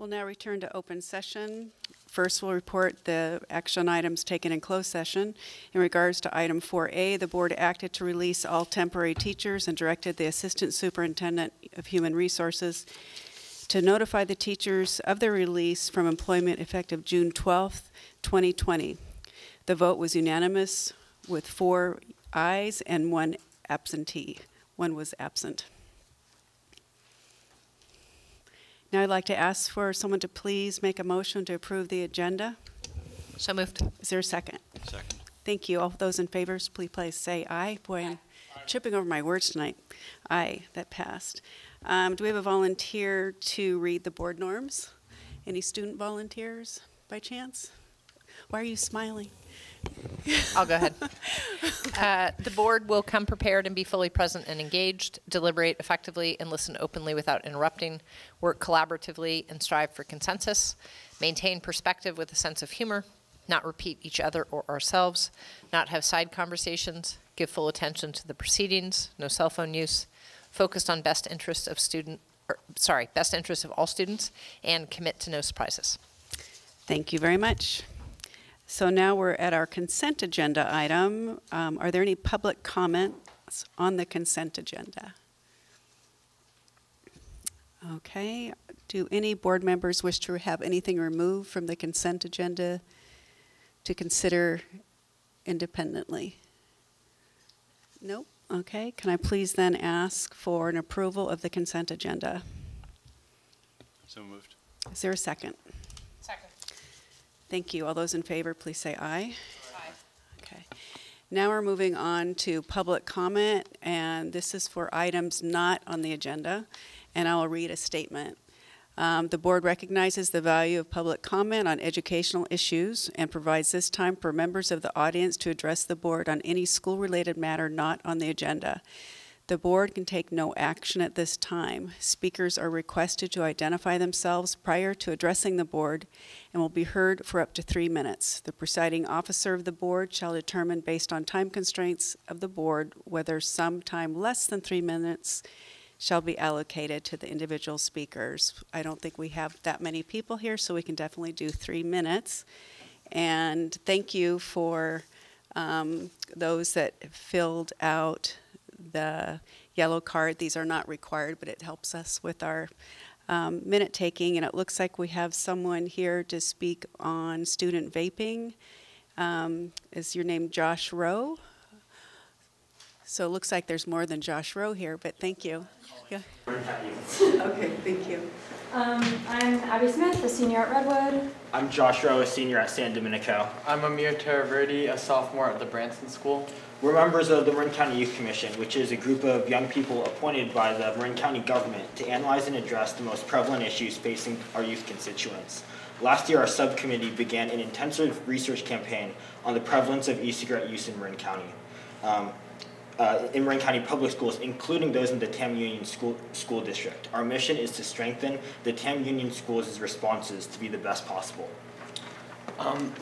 We'll now return to open session. First, we'll report the action items taken in closed session. In regards to item 4A, the board acted to release all temporary teachers and directed the Assistant Superintendent of Human Resources to notify the teachers of their release from employment effective June 12th, 2020. The vote was unanimous with 4 ayes and 1 absentee. 1 was absent. Now I'd like to ask for someone to please make a motion to approve the agenda. So moved. Is there a second? Second. Thank you. All those in favor, please say aye. Boy, I'm tripping over my words tonight. Aye, that passed. Do we have a volunteer to read the board norms? Any student volunteers by chance? Why are you smiling? I'll go ahead. The board will come prepared and be fully present and engaged, deliberate effectively and listen openly without interrupting, work collaboratively and strive for consensus, maintain perspective with a sense of humor, not repeat each other or ourselves, not have side conversations, give full attention to the proceedings, no cell phone use, focused on best interests of all students, and commit to no surprises. Thank you very much. So now we're at our consent agenda item. Are there any public comments on the consent agenda? Okay. Do any board members wish to have anything removed from the consent agenda to consider independently? Nope. Okay. Can I please then ask for an approval of the consent agenda? So moved. Is there a second? Second. Thank you. All those in favor, please say aye. Aye. Okay. Now we're moving on to public comment, and this is for items not on the agenda, and I will read a statement. The board recognizes the value of public comment on educational issues and provides this time for members of the audience to address the board on any school-related matter not on the agenda. The board can take no action at this time. Speakers are requested to identify themselves prior to addressing the board and will be heard for up to 3 minutes. The presiding officer of the board shall determine based on time constraints of the board whether some time less than 3 minutes shall be allocated to the individual speakers. I don't think we have that many people here, so we can definitely do 3 minutes. And thank you for those that filled out the yellow card. These are not required, but it helps us with our minute taking. And it looks like we have someone here to speak on student vaping. Is your name Josh Rowe? So it looks like there's more than Josh Rowe here, but thank you. Yeah. Okay, thank you. I'm Abby Smith, a senior at Redwood. I'm Josh Rowe, a senior at San Domenico. I'm Amir Taraverdi, a sophomore at the Branson School. We're members of the Marin County Youth Commission, which is a group of young people appointed by the Marin County government to analyze and address the most prevalent issues facing our youth constituents. Last year, our subcommittee began an intensive research campaign on the prevalence of e-cigarette use in Marin County. In Marin County public schools, including those in the Tam Union School District. Our mission is to strengthen the Tam Union Schools' responses to be the best possible.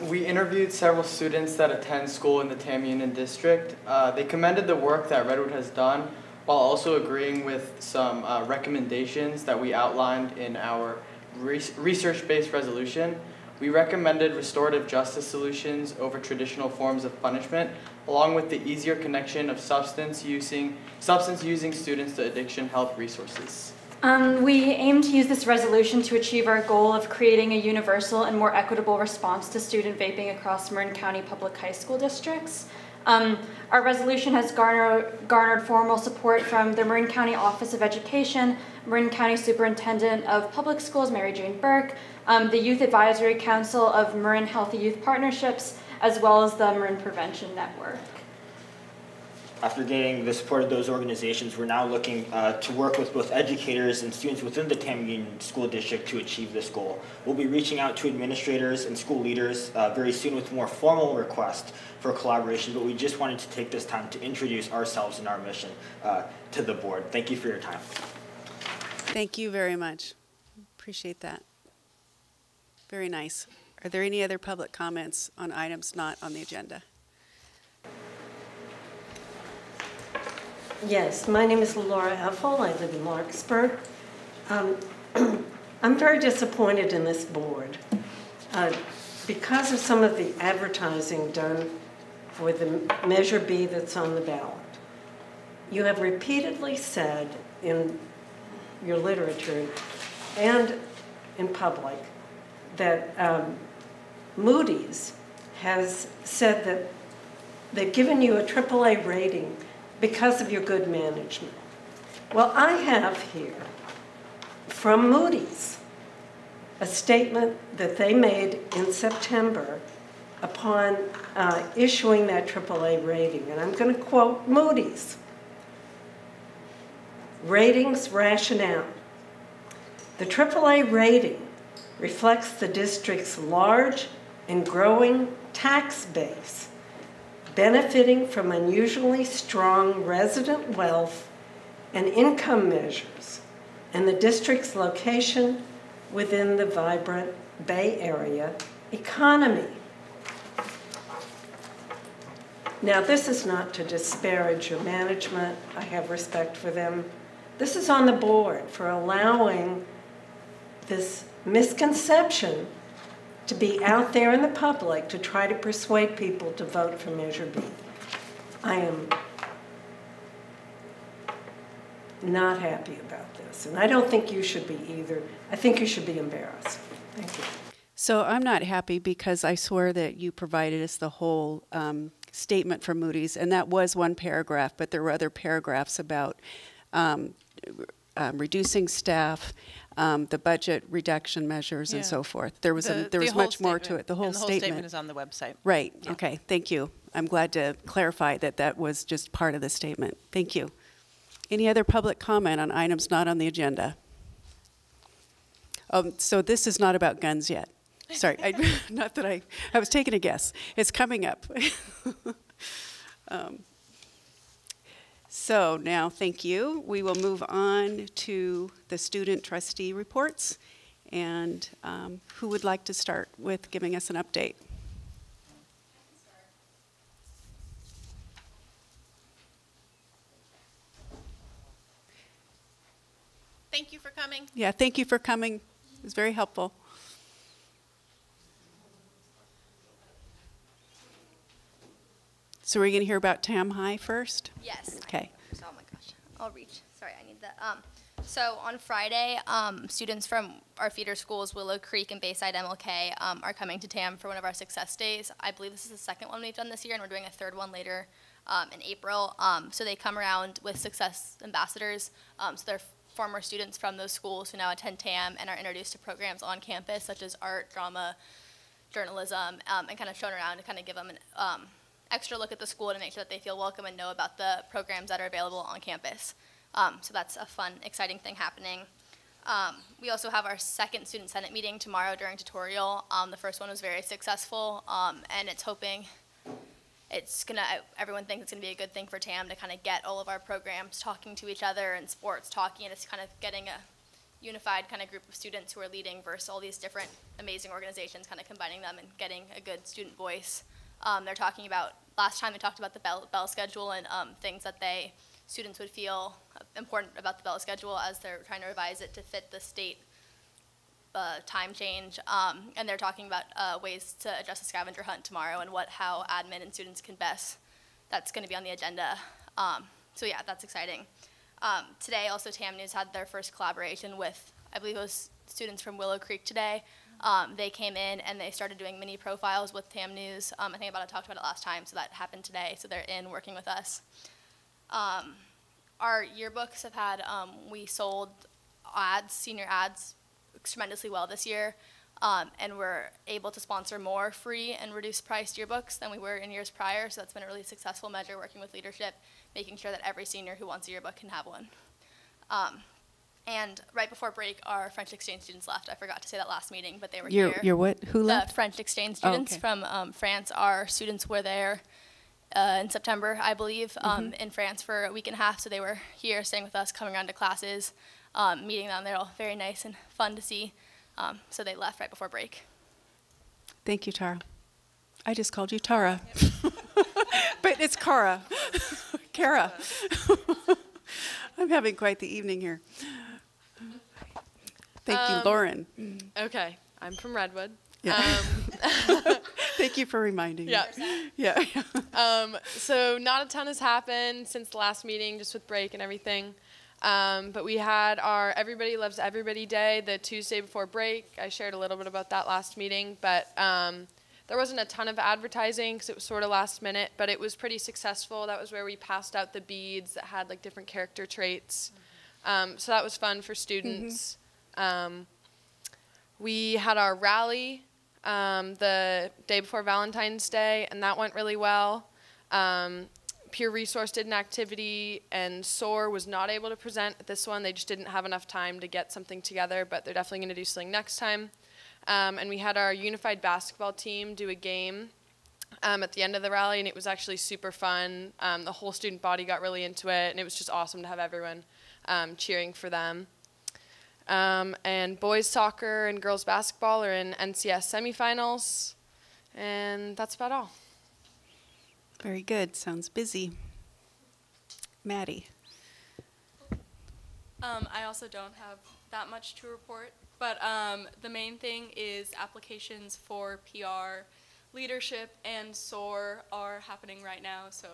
We interviewed several students that attend school in the Tam Union District. They commended the work that Redwood has done while also agreeing with some recommendations that we outlined in our research-based resolution. We recommended restorative justice solutions over traditional forms of punishment, along with the easier connection of substance-using students to addiction help resources. We aim to use this resolution to achieve our goal of creating a universal and more equitable response to student vaping across Marin County public high school districts. Our resolution has garnered formal support from the Marin County Office of Education, Marin County Superintendent of Public Schools, Mary Jane Burke, the Youth Advisory Council of Marin Healthy Youth Partnerships, as well as the Marin Prevention Network. After getting the support of those organizations, we're now looking to work with both educators and students within the Tam Union School District to achieve this goal. We'll be reaching out to administrators and school leaders very soon with more formal requests for collaboration, but we just wanted to take this time to introduce ourselves and our mission to the board. Thank you for your time. Thank you very much. Appreciate that. Very nice. Are there any other public comments on items not on the agenda? Yes, my name is Laura Effel. I live in Larkspur. I'm very disappointed in this board because of some of the advertising done for the Measure B that's on the ballot. You have repeatedly said in your literature and in public that Moody's has said that they've given you a AAA rating because of your good management. Well, I have here from Moody's a statement that they made in September upon issuing that AAA rating, and I'm going to quote Moody's. Ratings rationale. The AAA rating reflects the district's large and growing tax base, benefiting from unusually strong resident wealth and income measures, and the district's location within the vibrant Bay Area economy. Now, this is not to disparage your management. I have respect for them. This is on the board for allowing this misconception to be out there in the public to try to persuade people to vote for Measure B. I am not happy about this, and I don't think you should be either. I think you should be embarrassed. Thank you. So I'm not happy because I swear that you provided us the whole statement from Moody's, and that was one paragraph, but there were other paragraphs about reducing staff, the budget reduction measures, and so forth. There was much more to it. The whole statement is on the website. Right. Yeah. Okay. Thank you. I'm glad to clarify that that was just part of the statement. Thank you. Any other public comment on items not on the agenda? So this is not about guns yet. Sorry, not that I was taking a guess. It's coming up. So now, thank you. We will move on to the student trustee reports. And who would like to start with giving us an update? Thank you for coming. Yeah, thank you for coming. It was very helpful. So we're going to hear about Tam High first? Yes. Okay. Oh my gosh, I'll reach. Sorry, I need that. So on Friday, students from our feeder schools, Willow Creek and Bayside MLK, are coming to TAM for one of our success days. I believe this is the second one we've done this year, and we're doing a third one later in April. So they come around with success ambassadors. So they're former students from those schools who now attend TAM and are introduced to programs on campus, such as art, drama, journalism, and kind of shown around to kind of give them an extra look at the school to make sure that they feel welcome and know about the programs that are available on campus. So that's a fun, exciting thing happening. We also have our second Student Senate meeting tomorrow during tutorial. The first one was very successful, and everyone thinks it's gonna be a good thing for TAM to kind of get all of our programs talking to each other and sports talking, and it's kind of getting a unified kind of group of students who are leading versus all these different amazing organizations, kind of combining them and getting a good student voice. They're talking about, last time they talked about the bell schedule and things that students would feel important about the bell schedule as they're trying to revise it to fit the state time change. And they're talking about ways to address the scavenger hunt tomorrow and how admin and students can best. That's going to be on the agenda. So yeah, that's exciting. Today also TAM News had their first collaboration with, I believe it was students from Willow Creek today. They came in and they started doing mini profiles with TAM News. I think I talked about it last time, so that happened today. So they're in working with us. Our yearbooks have had, we sold ads, senior ads, tremendously well this year. And we're able to sponsor more free and reduced priced yearbooks than we were in years prior. So that's been a really successful measure, working with leadership, making sure that every senior who wants a yearbook can have one. And right before break, our French exchange students left. I forgot to say that last meeting, but they were here. Your what? Who left? The French exchange students from France. Our students were there in September, I believe, in France for a week and a half. So they were here, staying with us, coming around to classes, meeting them. They're all very nice and fun to see. So they left right before break. Thank you, Tara. I just called you Tara. But it's Cara. Kara. I'm having quite the evening here. Thank you, Lauren. Okay, I'm from Redwood. Yeah. Thank you for reminding me. Yeah. Yeah. So not a ton has happened since the last meeting, just with break and everything. But we had our Everybody Loves Everybody Day the Tuesday before break. I shared a little bit about that last meeting, but there wasn't a ton of advertising because it was sort of last minute, but it was pretty successful. That was where we passed out the beads that had like different character traits. So that was fun for students. We had our rally the day before Valentine's Day, and that went really well. Peer Resource did an activity, and SOAR was not able to present at this one. They just didn't have enough time to get something together, but they're definitely going to do something next time. And we had our unified basketball team do a game at the end of the rally, and it was actually super fun. The whole student body got really into it, and it was just awesome to have everyone cheering for them. And boys soccer and girls basketball are in NCS semifinals, and that's about all. Very good. Sounds busy. Maddie. I also don't have that much to report, but the main thing is applications for PR, leadership, and SOAR are happening right now. So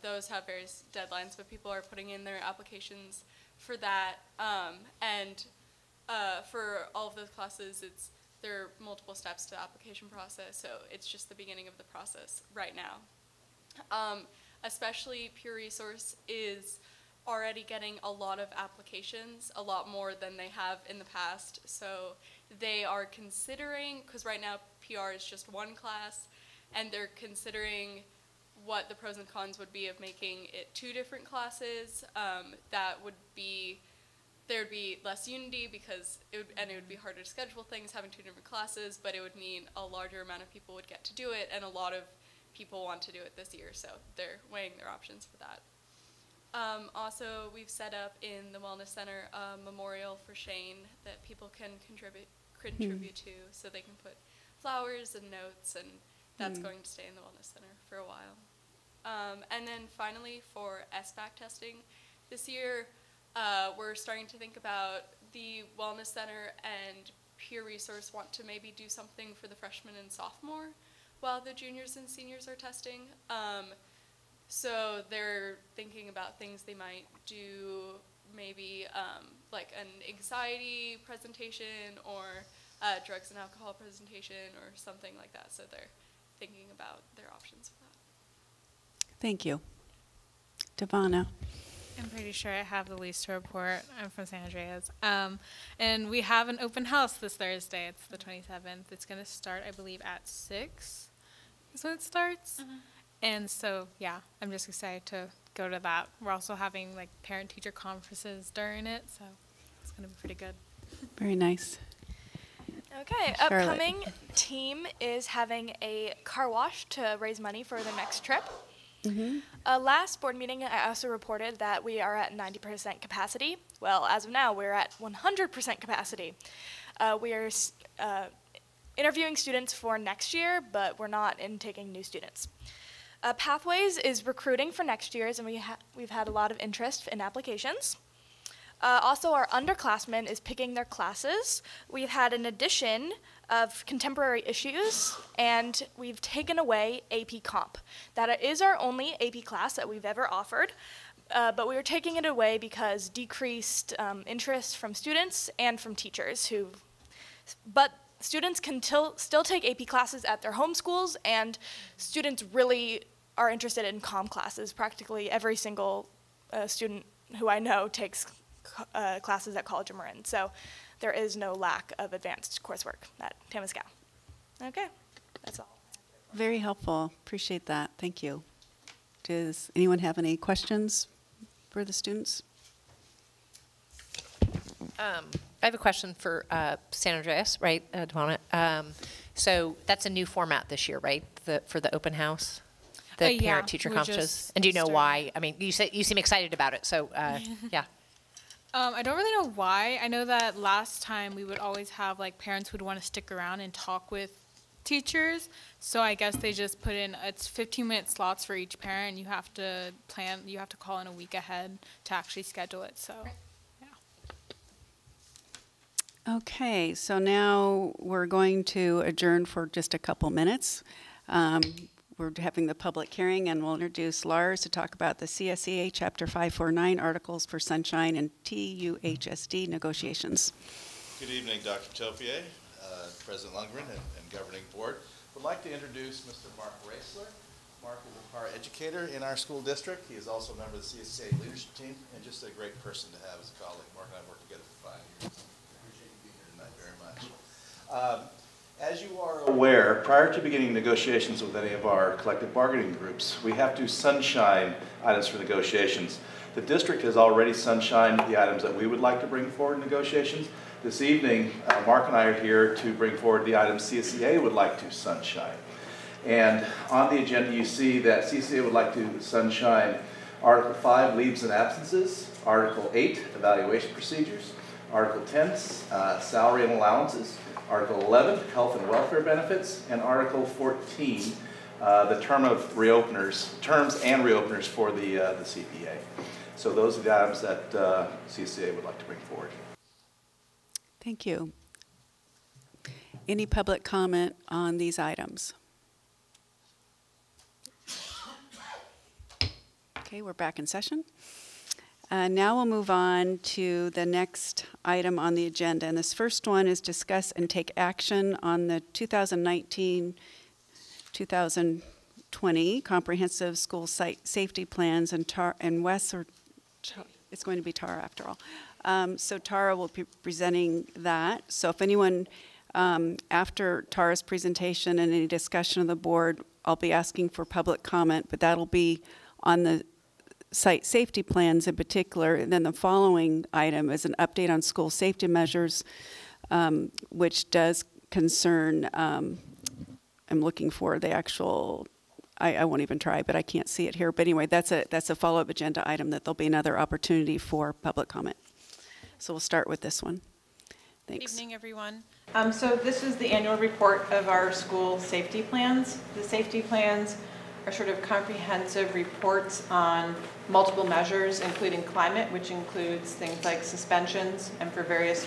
those have various deadlines, but people are putting in their applications for that. And for all of those classes, there are multiple steps to the application process, so it's just the beginning of the process right now. Especially Pure Resource is already getting a lot of applications, a lot more than they have in the past. So they are considering, because right now PR is just one class, and they're considering what the pros and cons would be of making it 2 different classes. That would be, there would be less unity because it would be harder to schedule things having 2 different classes, but it would mean a larger amount of people would get to do it, and a lot of people want to do it this year, so they're weighing their options for that. Also, we've set up in the Wellness Center a memorial for Shane that people can contribute to, so they can put flowers and notes, and that's going to stay in the Wellness Center for a while. And then finally, for SBAC testing, this year we're starting to think about the Wellness Center and Peer Resource want to maybe do something for the freshmen and sophomore while the juniors and seniors are testing. So they're thinking about things they might do, maybe like an anxiety presentation or drugs and alcohol presentation or something like that. So they're thinking about their options for that. Thank you. Devana. I'm pretty sure I have the least to report. I'm from San Andreas. And we have an open house this Thursday. It's the 27th. It's going to start, I believe, at 6 is when it starts. And so, yeah, I'm just excited to go to that. We're also having, like, parent-teacher conferences during it, so it's going to be pretty good. Very nice. Okay, Charlotte. upcoming team is having a car wash to raise money for their next trip. Last board meeting, I also reported that we are at 90% capacity. Well, as of now, we're at 100% capacity. We are interviewing students for next year, but we're not taking new students. Pathways is recruiting for next year's, and we've had a lot of interest in applications. Also, our underclassmen is picking their classes. We've had an addition of contemporary issues, and we've taken away AP Comp. That is our only AP class that we've ever offered, but we are taking it away because decreased interest from students and from teachers but students can still take AP classes at their home schools, and students really are interested in comm classes. Practically every single student who I know takes classes at College of Marin, so there is no lack of advanced coursework at Tamalpais. Okay, that's all. Very helpful. Appreciate that. Thank you. Does anyone have any questions for the students? I have a question for San Andreas, right, Devana? So that's a new format this year, right, for the open house? The Yeah, parent-teacher conferences? And do you know why? I mean, you seem excited about it, so yeah. I don't really know why. I know that last time we would always have like parents who'd want to stick around and talk with teachers. So I guess they just put in, it's 15-minute slots for each parent. You have to call in a week ahead to actually schedule it. So, yeah. Okay, so now we're going to adjourn for just a couple minutes. We're having the public hearing, and we'll introduce Lars to talk about the CSEA Chapter 549 Articles for Sunshine and TUHSD negotiations. Good evening, Dr. Topier, President Lundgren, and Governing Board. Would like to introduce Mr. Mark Raisler. Mark is a par educator in our school district. He is also a member of the CSEA leadership team and just a great person to have as a colleague. Mark and I worked together for 5 years. I appreciate you being here tonight very much. As you are aware, prior to beginning negotiations with any of our collective bargaining groups, we have to sunshine items for negotiations. The district has already sunshined the items that we would like to bring forward in negotiations. This evening, Mark and I are here to bring forward the items CSEA would like to sunshine. And on the agenda, you see that CSEA would like to sunshine Article 5, leaves and absences, Article 8, evaluation procedures, Article 10, salary and allowances, Article 11, health and welfare benefits, and Article 14, the terms and reopeners for the CPA. So those are the items that CSEA would like to bring forward. Thank you. Any public comment on these items? Okay, we're back in session. Now we'll move on to the next item on the agenda. And this first one is discuss and take action on the 2019-2020 Comprehensive School Site Safety Plans and Wes, or it's going to be Tara after all. So Tara will be presenting that. So if anyone, after Tara's presentation and any discussion of the board, I'll be asking for public comment, but that'll be on the site safety plans in particular. And then the following item is an update on school safety measures, which does concern, I'm looking for the actual, I won't even try, but I can't see it here. But anyway, that's a follow-up agenda item that there'll be another opportunity for public comment. So we'll start with this one. Thanks. Good evening, everyone. So this is the annual report of our school safety plans. The safety plans are sort of comprehensive reports on multiple measures, including climate, which includes things like suspensions and for various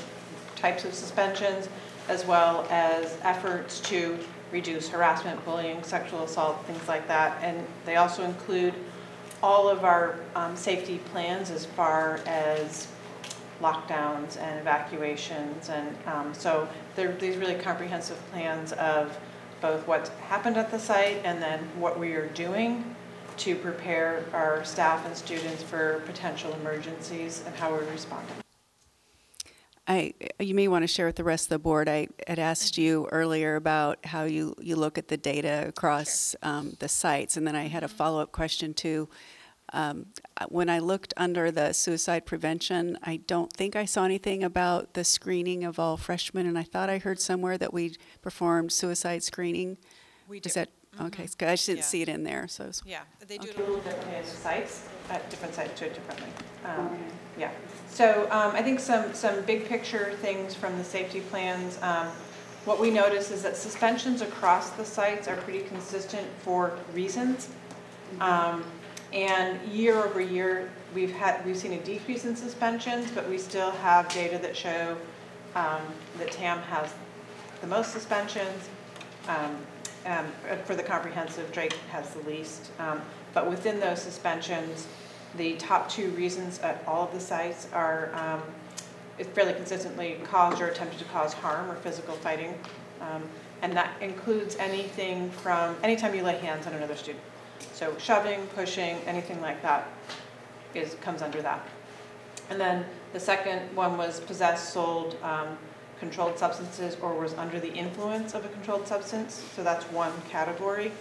types of suspensions, as well as efforts to reduce harassment, bullying, sexual assault, things like that. And they also include all of our safety plans as far as lockdowns and evacuations. And so they're these really comprehensive plans of both what's happened at the site and then what we are doing to prepare our staff and students for potential emergencies and how we're responding. You may want to share with the rest of the board. I had asked you earlier about how you look at the data across the sites, and then I had a follow-up question too. When I looked under the suicide prevention, I don't think I saw anything about the screening of all freshmen, and I thought I heard somewhere that we performed suicide screening. We do. Is that okay? I just didn't see it in there. So yeah, they do okay. it a little differently at sites. Different sites do it differently. Yeah. So I think some big picture things from the safety plans. What we notice is that suspensions across the sites are pretty consistent for reasons. And year over year, we've seen a decrease in suspensions, but we still have data that show that TAM has the most suspensions. For the comprehensive, Drake has the least. But within those suspensions, the top 2 reasons at all of the sites are fairly consistently caused or attempted to cause harm or physical fighting. And that includes anything from anytime you lay hands on another student. So shoving, pushing, anything like that comes under that. And then the second one was possessed, sold, controlled substances, or was under the influence of a controlled substance. So that's one category,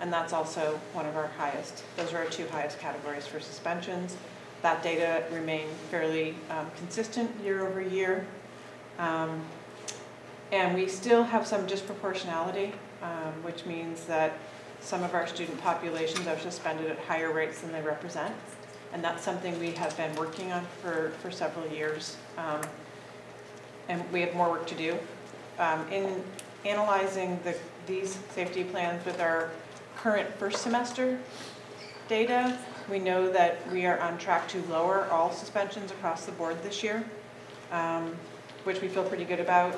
and that's also one of our highest. Those are our 2 highest categories for suspensions. That data remain fairly consistent year over year. And we still have some disproportionality, which means that some of our student populations are suspended at higher rates than they represent. And that's something we have been working on for several years. And we have more work to do. In analyzing these safety plans with our current first semester data, we know that we are on track to lower all suspensions across the board this year. which we feel pretty good about.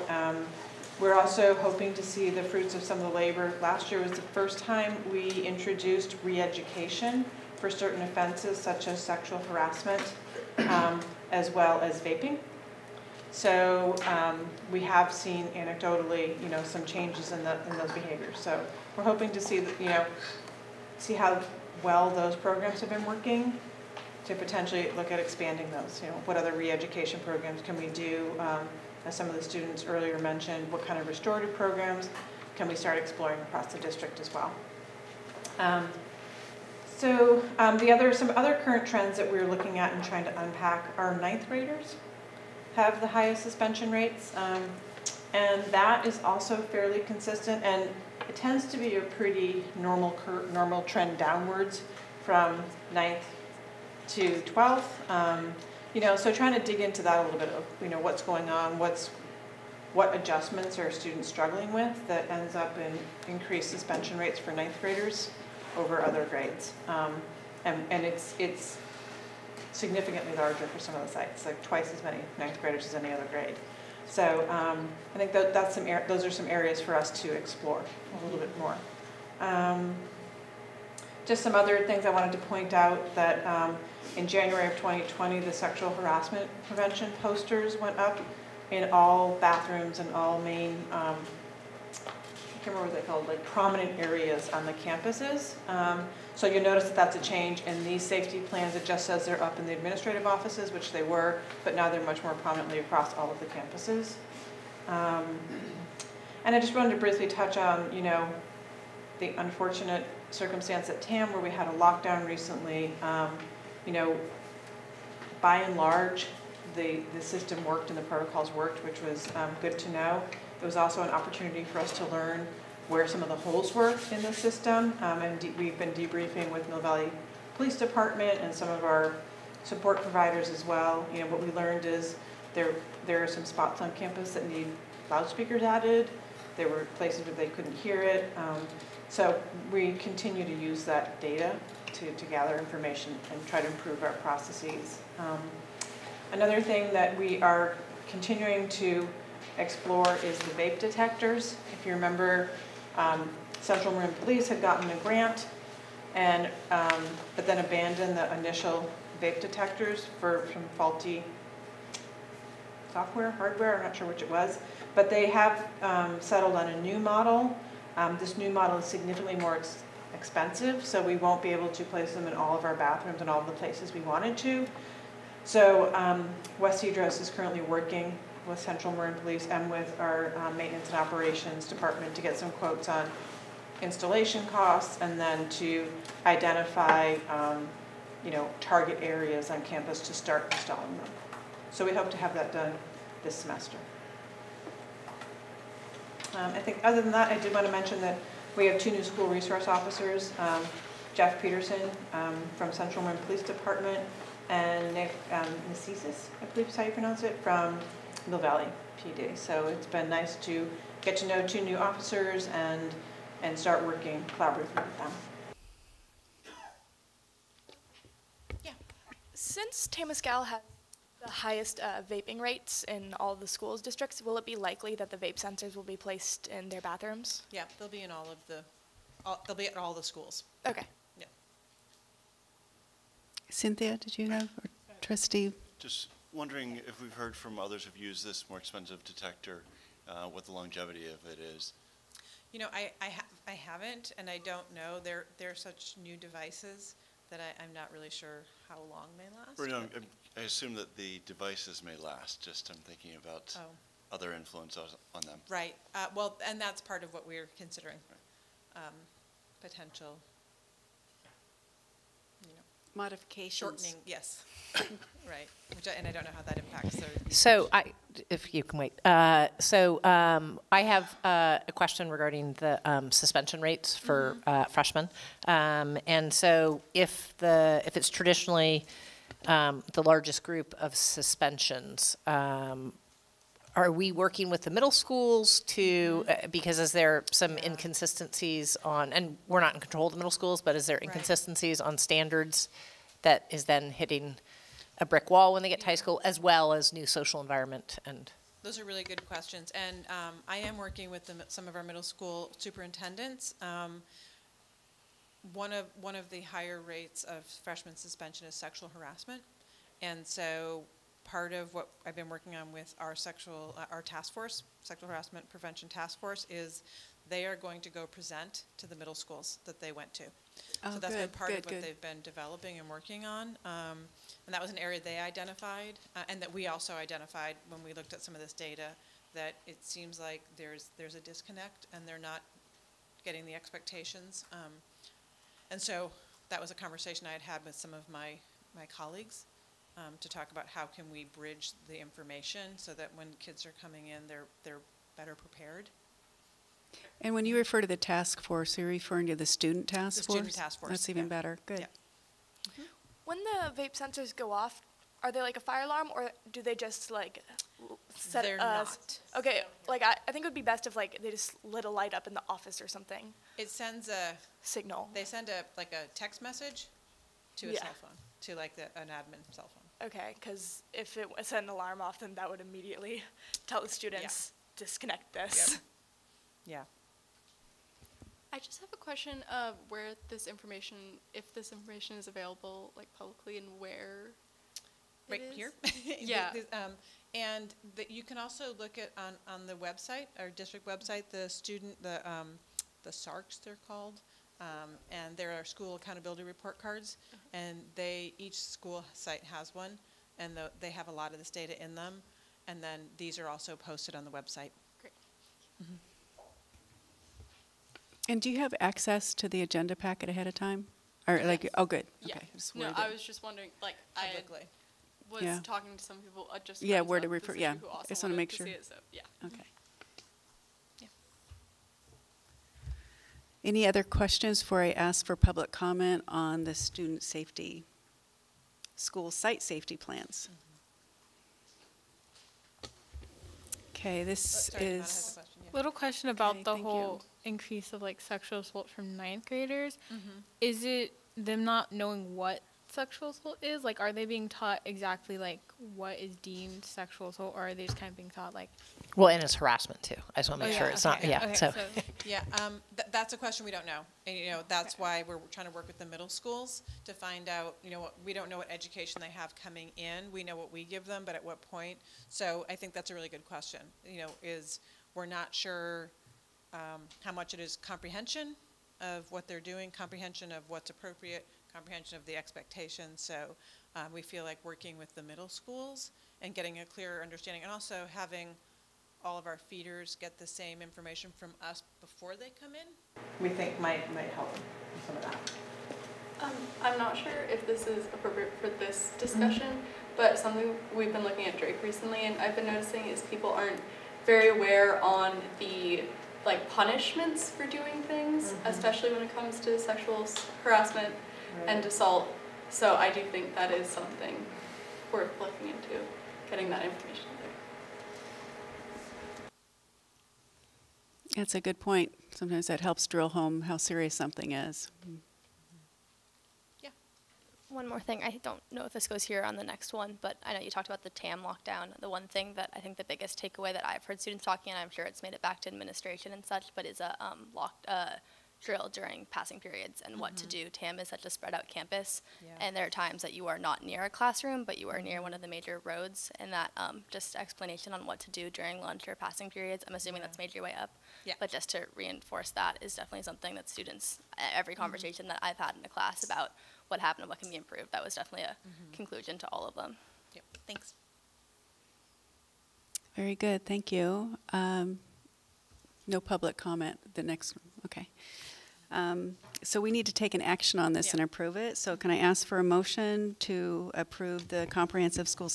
We're also hoping to see the fruits of some of the labor. Last year was the first time we introduced re-education for certain offenses such as sexual harassment, as well as vaping. So we have seen anecdotally, some changes in those behaviors. So we're hoping to see, see how well those programs have been working, to potentially look at expanding those. What other re-education programs can we do? As some of the students earlier mentioned, what kind of restorative programs can we start exploring across the district as well? Some other current trends that we're looking at and trying to unpack are ninth graders have the highest suspension rates, and that is also fairly consistent, and it tends to be a pretty normal trend downwards from 9th to 12th. So trying to dig into that a little bit of, what's going on, what adjustments are students struggling with that ends up in increased suspension rates for 9th graders over other grades. And it's significantly larger for some of the sites, like twice as many 9th graders as any other grade. So I think those are some areas for us to explore a little bit more. Just some other things I wanted to point out that in January of 2020, the sexual harassment prevention posters went up in all bathrooms and all main, I can't remember what they're called, like prominent areas on the campuses. So you'll notice that that's a change in these safety plans. It just says they're up in the administrative offices, which they were, but now they're much more prominently across all of the campuses. And I just wanted to briefly touch on, the unfortunate circumstance at TAM where we had a lockdown recently. By and large, the system worked and the protocols worked, which was good to know. It was also an opportunity for us to learn where some of the holes were in the system, and we've been debriefing with Mill Valley Police Department and some of our support providers as well. What we learned is there are some spots on campus that need loudspeakers added. There were places where they couldn't hear it. So we continue to use that data to gather information and try to improve our processes. Another thing that we are continuing to explore is the vape detectors. If you remember, Central Marin Police had gotten a grant and but then abandoned the initial vape detectors for some faulty software, hardware, I'm not sure which it was, but they have settled on a new model. This new model is significantly more expensive, so we won't be able to place them in all of our bathrooms and all of the places we wanted to. So West Cedros is currently working with Central Marin Police and with our Maintenance and Operations Department to get some quotes on installation costs and then to identify target areas on campus to start installing them. So we hope to have that done this semester. I think other than that, I did want to mention that we have 2 new school resource officers, Jeff Peterson from Central Marin Police Department and Nick Nacisis, I believe is how you pronounce it, from Mill Valley PD. So it's been nice to get to know 2 new officers and start working collaboratively with them. Yeah. Since Tamascal has the highest vaping rates in all the schools districts, will it be likely that the vape sensors will be placed in their bathrooms? Yeah, they'll be in they'll be at all the schools. Okay. Yeah. Cynthia, did you have, or Trustee? Just wondering if we've heard from others who've used this more expensive detector, what the longevity of it is. I haven't, and I don't know. They're such new devices that I'm not really sure how long they last. Or, no, I assume that the devices may last. Just I'm thinking about other influence on them. Right. Well, and that's part of what we're considering. Potential, modifications. Shortening, yes. Right. And I don't know how that impacts their usage. So if you can wait. I have a question regarding the suspension rates for freshmen. And so if it's traditionally the largest group of suspensions, are we working with the middle schools to, because is there some inconsistencies on, and we're not in control of the middle schools, but is there inconsistencies on standards that is then hitting a brick wall when they get to high school, as well as new social environment? And Those are really good questions, and I am working with some of our middle school superintendents. One of the higher rates of freshman suspension is sexual harassment, and so part of what I've been working on with our task force, sexual harassment prevention task force, is they are going to go present to the middle schools that they went to. Oh, so that's been part of what good. they've been developing and working on. And that was an area they identified, and that we also identified when we looked at some of this data, that it seems like there's a disconnect and they're not getting the expectations. And so that was a conversation I had with some of my colleagues to talk about how can we bridge the information so that when kids are coming in, they're better prepared. And when you refer to the task force, you're referring to the student task force? The student task force. That's even better. Good. Yeah. When the vape sensors go off, are they like a fire alarm, or do they just like set They're not. Okay, like I think it would be best if like they just lit a light up in the office or something. It sends a signal. They send a text message to a cell phone, to like an admin cell phone. Okay, because if it set an alarm off, then that would immediately tell the students disconnect this. Yep. Yeah. I just have a question of where this information, if this information is available like publicly, and where. Right here. Yeah. And you can also look at on the website, our district website, the SARCs they're called, and there are school accountability report cards, and each school site has one, and they have a lot of this data in them, and then these are also posted on the website. Great. Mm-hmm. And do you have access to the agenda packet ahead of time? Or like, oh, good. Yeah. Okay. No, I was just wondering, like, publicly. I was talking to some people, just yeah, friends where to of the refer. city Yeah, who also I just want to wanted make sure. see it, so, yeah. Okay. Yeah. Any other questions before I ask for public comment on the student safety, school site safety plans? Okay, this is little question about Okay, the thank whole you. increase of like sexual assault from 9th graders. Is it them not knowing what sexual assault is? Like, are they being taught exactly like what is deemed sexual assault, or are they just kind of being taught like? Well, and it's harassment too. I just want to make sure it's not. Okay, Yeah. okay, so. Yeah, that's a question we don't know, and that's why we're trying to work with the middle schools to find out. We don't know what education they have coming in. We know what we give them, but at what point? So I think that's a really good question. Is we're not sure how much it is comprehension of what they're doing, comprehension of what's appropriate, comprehension of the expectations. So we feel like working with the middle schools and getting a clearer understanding, and also having all of our feeders get the same information from us before they come in. We think might help with some of that. I'm not sure if this is appropriate for this discussion, but something we've been looking at Drake recently, and I've been noticing is people aren't very aware on the punishments for doing things, especially when it comes to sexual harassment and assault. So I do think that is something worth looking into, getting that information out there. That's a good point. Sometimes that helps drill home how serious something is. One more thing, I don't know if this goes here on the next one, but I know you talked about the TAM lockdown. The one thing that I think the biggest takeaway that I've heard students talking, and I'm sure it's made it back to administration and such, but is a drill during passing periods and what to do. TAM is such a spread out campus, and there are times that you are not near a classroom, but you are near one of the major roads, and that just explanation on what to do during lunch or passing periods, I'm assuming that's made your way up. Yeah. But just to reinforce that is definitely something that students, every conversation that I've had in a class about what happened and what can be improved, that was definitely a conclusion to all of them. Yep. Thanks. Very good. Thank you. No public comment. The next one. Okay. So we need to take an action on this and approve it. So can I ask for a motion to approve the comprehensive school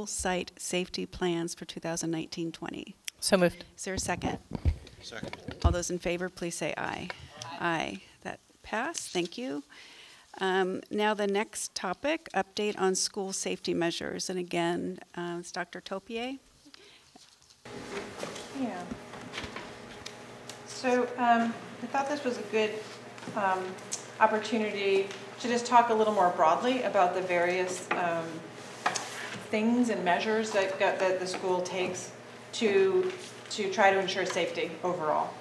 site safety plans for 2019-20? So moved. Is there a second? Second. All those in favor, please say aye. Aye. That passed. Thank you. Now the next topic, update on school safety measures. And again, it's Dr. Topier. Yeah. So I thought this was a good opportunity to just talk a little more broadly about the various things and measures that the school takes to try to ensure safety overall.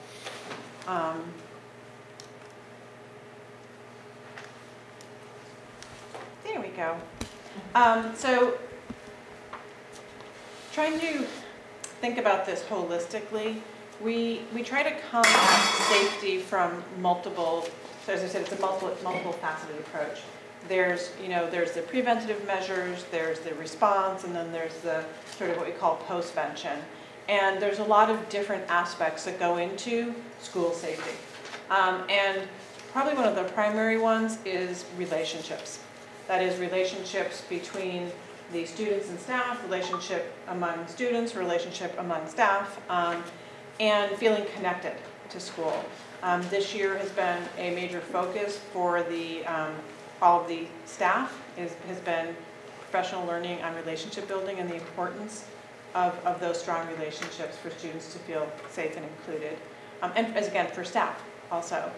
There we go. So trying to think about this holistically, we try to come at safety from multiple, so as I said, it's a multiple faceted approach. There's the preventative measures, there's the response, and then there's the sort of what we call postvention. And there's a lot of different aspects that go into school safety. And probably one of the primary ones is relationships. That is relationships between the students and staff, relationship among students, relationship among staff, and feeling connected to school. This year has been a major focus for all of the staff, has been professional learning on relationship building and the importance of those strong relationships for students to feel safe and included. And as again, for staff also.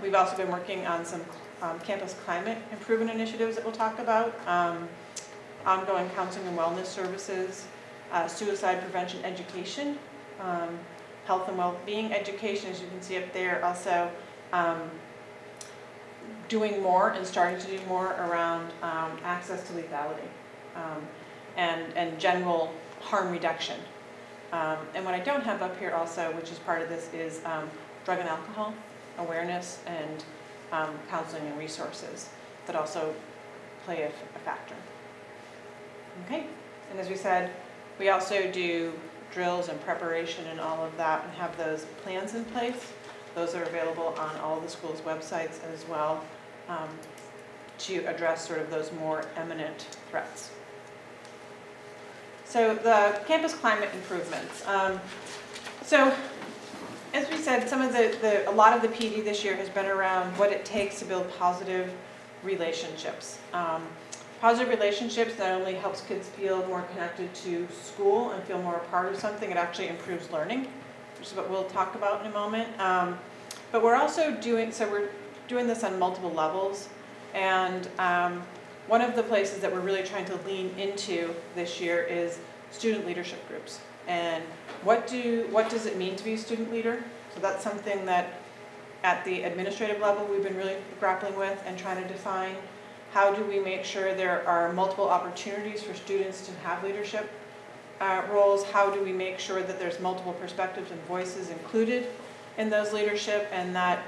We've also been working on some campus climate improvement initiatives that we'll talk about, ongoing counseling and wellness services, suicide prevention education, health and well-being education, as you can see up there, also doing more and starting to do more around access to lethality and general harm reduction. And what I don't have up here also, which is part of this, is drug and alcohol awareness and counseling and resources that also play a factor. Okay, and as we said, we also do drills and preparation and all of that and have those plans in place. Those are available on all the schools' websites as well to address sort of those more imminent threats. So the campus climate improvements. So as we said, a lot of the PD this year has been around what it takes to build positive relationships. Positive relationships not only helps kids feel more connected to school and feel more a part of something, it actually improves learning, which is what we'll talk about in a moment. But we're also we're doing this on multiple levels. And one of the places that we're really trying to lean into this year is student leadership groups. And what does it mean to be a student leader? So that's something that at the administrative level we've been really grappling with and trying to define. How do we make sure there are multiple opportunities for students to have leadership roles? How do we make sure that there's multiple perspectives and voices included in those leadership and that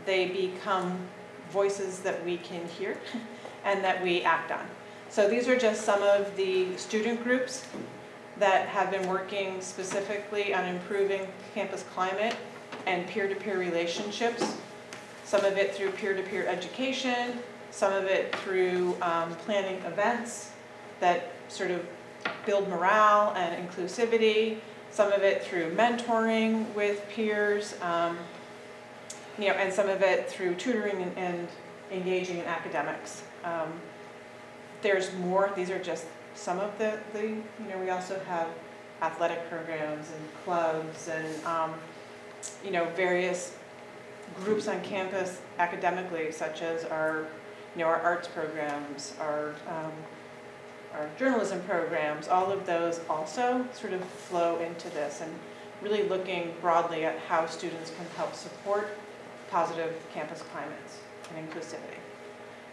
they become voices that we can hear and that we act on? So these are just some of the student groups that have been working specifically on improving campus climate and peer-to-peer relationships. Some of it through peer-to-peer education, some of it through planning events that sort of build morale and inclusivity, some of it through mentoring with peers, and some of it through tutoring and engaging in academics. There's more. These are just some of the we also have athletic programs and clubs and various groups on campus academically, such as our arts programs, our journalism programs. All of those also sort of flow into this, and really looking broadly at how students can help support positive campus climates and inclusivity.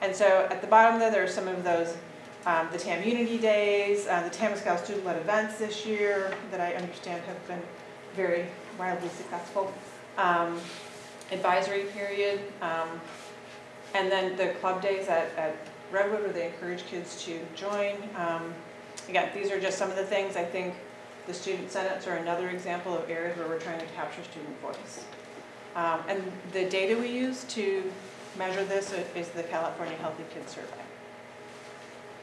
And so at the bottom there are some of those, the TAM Unity Days, the TAMSCAL student-led events this year that I understand have been very wildly successful. Advisory period, and then the club days at Redwood where they encourage kids to join. Again, these are just some of the things. I think the student senates are another example of areas where we're trying to capture student voice. And the data we use to measure this is the California Healthy Kids Survey.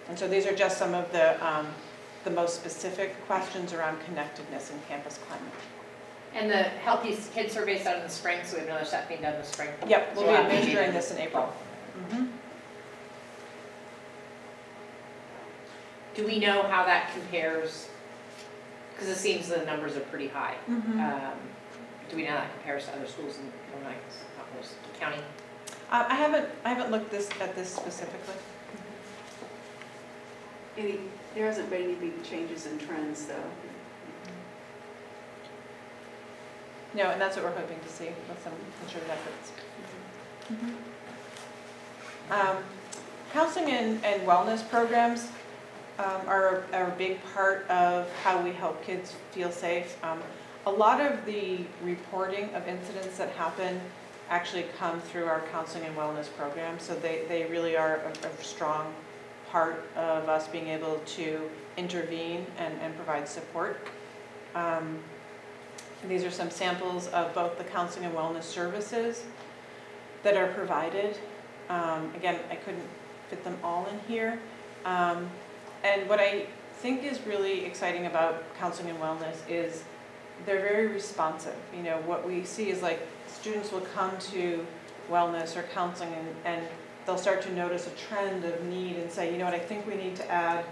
And so these are just some of the most specific questions around connectedness in campus climate. And the Healthy Kids Survey is done in the spring, so we have another set being done in the spring. Yep, we'll be administering this in April. Mm-hmm. Do we know how that compares? Because it seems the numbers are pretty high. Mm-hmm. Do we know how that compares to other schools in Illinois, county? I haven't looked at this specifically. There hasn't been any big changes in trends, though. No, and that's what we're hoping to see with some concerted efforts. Counseling and wellness programs are a big part of how we help kids feel safe. A lot of the reporting of incidents that happen actually come through our counseling and wellness program, so they really are a strong part of us being able to intervene and provide support. These are some samples of both the counseling and wellness services that are provided. Again, I couldn't fit them all in here. And what I think is really exciting about counseling and wellness is they're very responsive. You know, what we see is like students will come to wellness or counseling and they'll start to notice a trend of need and say, you know what, I think we need to add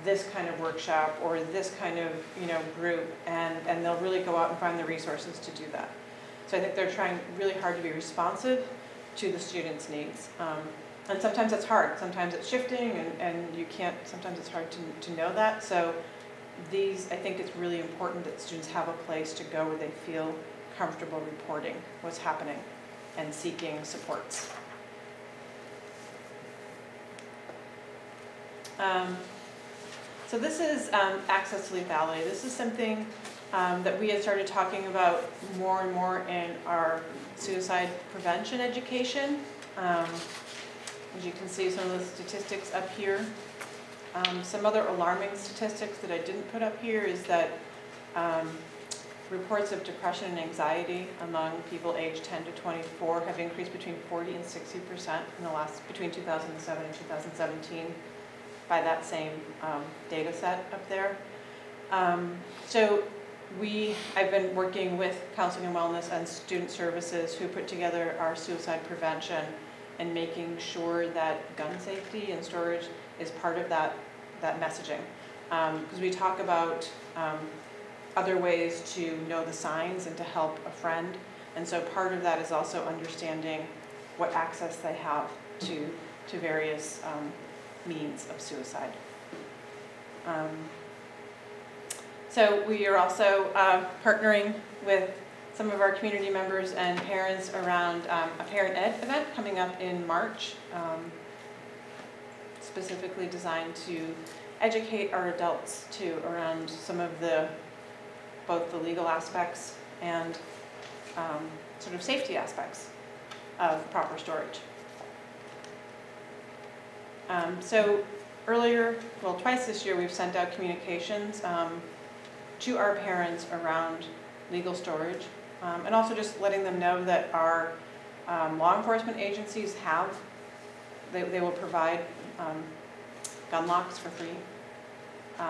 this kind of workshop or this kind of, you know, group, and they'll really go out and find the resources to do that. So I think they're trying really hard to be responsive to the students' needs. And sometimes it's hard. Sometimes it's shifting and you can't, sometimes it's hard to know that. So I think it's really important that students have a place to go where they feel comfortable reporting what's happening and seeking supports. So this is access to lethality. This is something that we had started talking about more and more in our suicide prevention education. As you can see, some of the statistics up here. Some other alarming statistics that I didn't put up here is that reports of depression and anxiety among people aged 10 to 24 have increased between 40 and 60% in the between 2007 and 2017 by that same data set up there. So I've been working with Counseling and Wellness and Student Services who put together our suicide prevention and making sure that gun safety and storage is part of that messaging. Because we talk about other ways to know the signs and to help a friend. And so part of that is also understanding what access they have to various means of suicide. So we are also partnering with some of our community members and parents around a parent ed event coming up in March, specifically designed to educate our adults around some of both the legal aspects and sort of safety aspects of proper storage. So earlier, well, twice this year, we've sent out communications to our parents around legal storage, and also just letting them know that our law enforcement agencies they will provide gun locks for free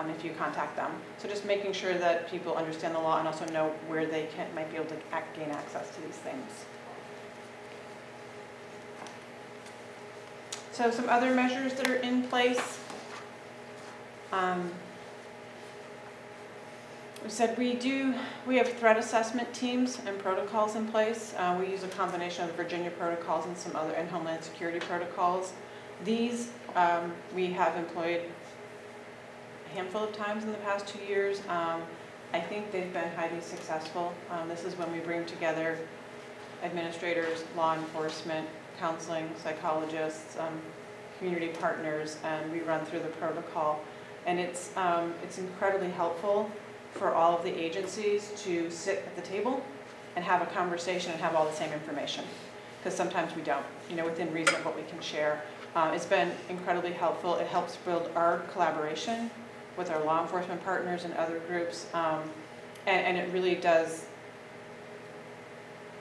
if you contact them. So just making sure that people understand the law and also know where they might be able to gain access to these things. So some other measures that are in place. We said we have threat assessment teams and protocols in place. We use a combination of the Virginia protocols and some other and Homeland Security protocols. These we have employed a handful of times in the past 2 years. I think they've been highly successful. This is when we bring together administrators, law enforcement, counseling, psychologists, community partners, and we run through the protocol. And it's incredibly helpful for all of the agencies to sit at the table and have a conversation and have all the same information, because sometimes we don't, within reason of what we can share. It's been incredibly helpful. It helps build our collaboration with our law enforcement partners and other groups, and it really does,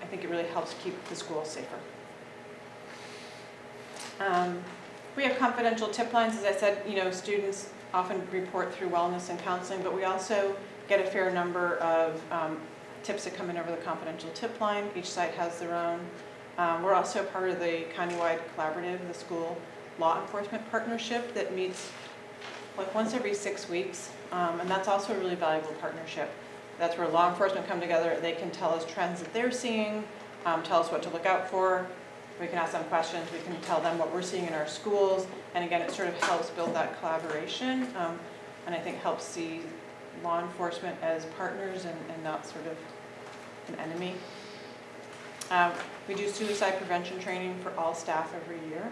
I think it really helps keep the schools safer. We have confidential tip lines. As I said, students often report through wellness and counseling, but we also get a fair number of tips that come in over the confidential tip line. Each site has their own. We're also part of the countywide collaborative, the school law enforcement partnership that meets like once every 6 weeks, and that's also a really valuable partnership. That's where law enforcement come together. They can tell us trends that they're seeing, tell us what to look out for, We can ask them questions, we can tell them what we're seeing in our schools, and again, it sort of helps build that collaboration, and I think helps see law enforcement as partners and not sort of an enemy. We do suicide prevention training for all staff every year.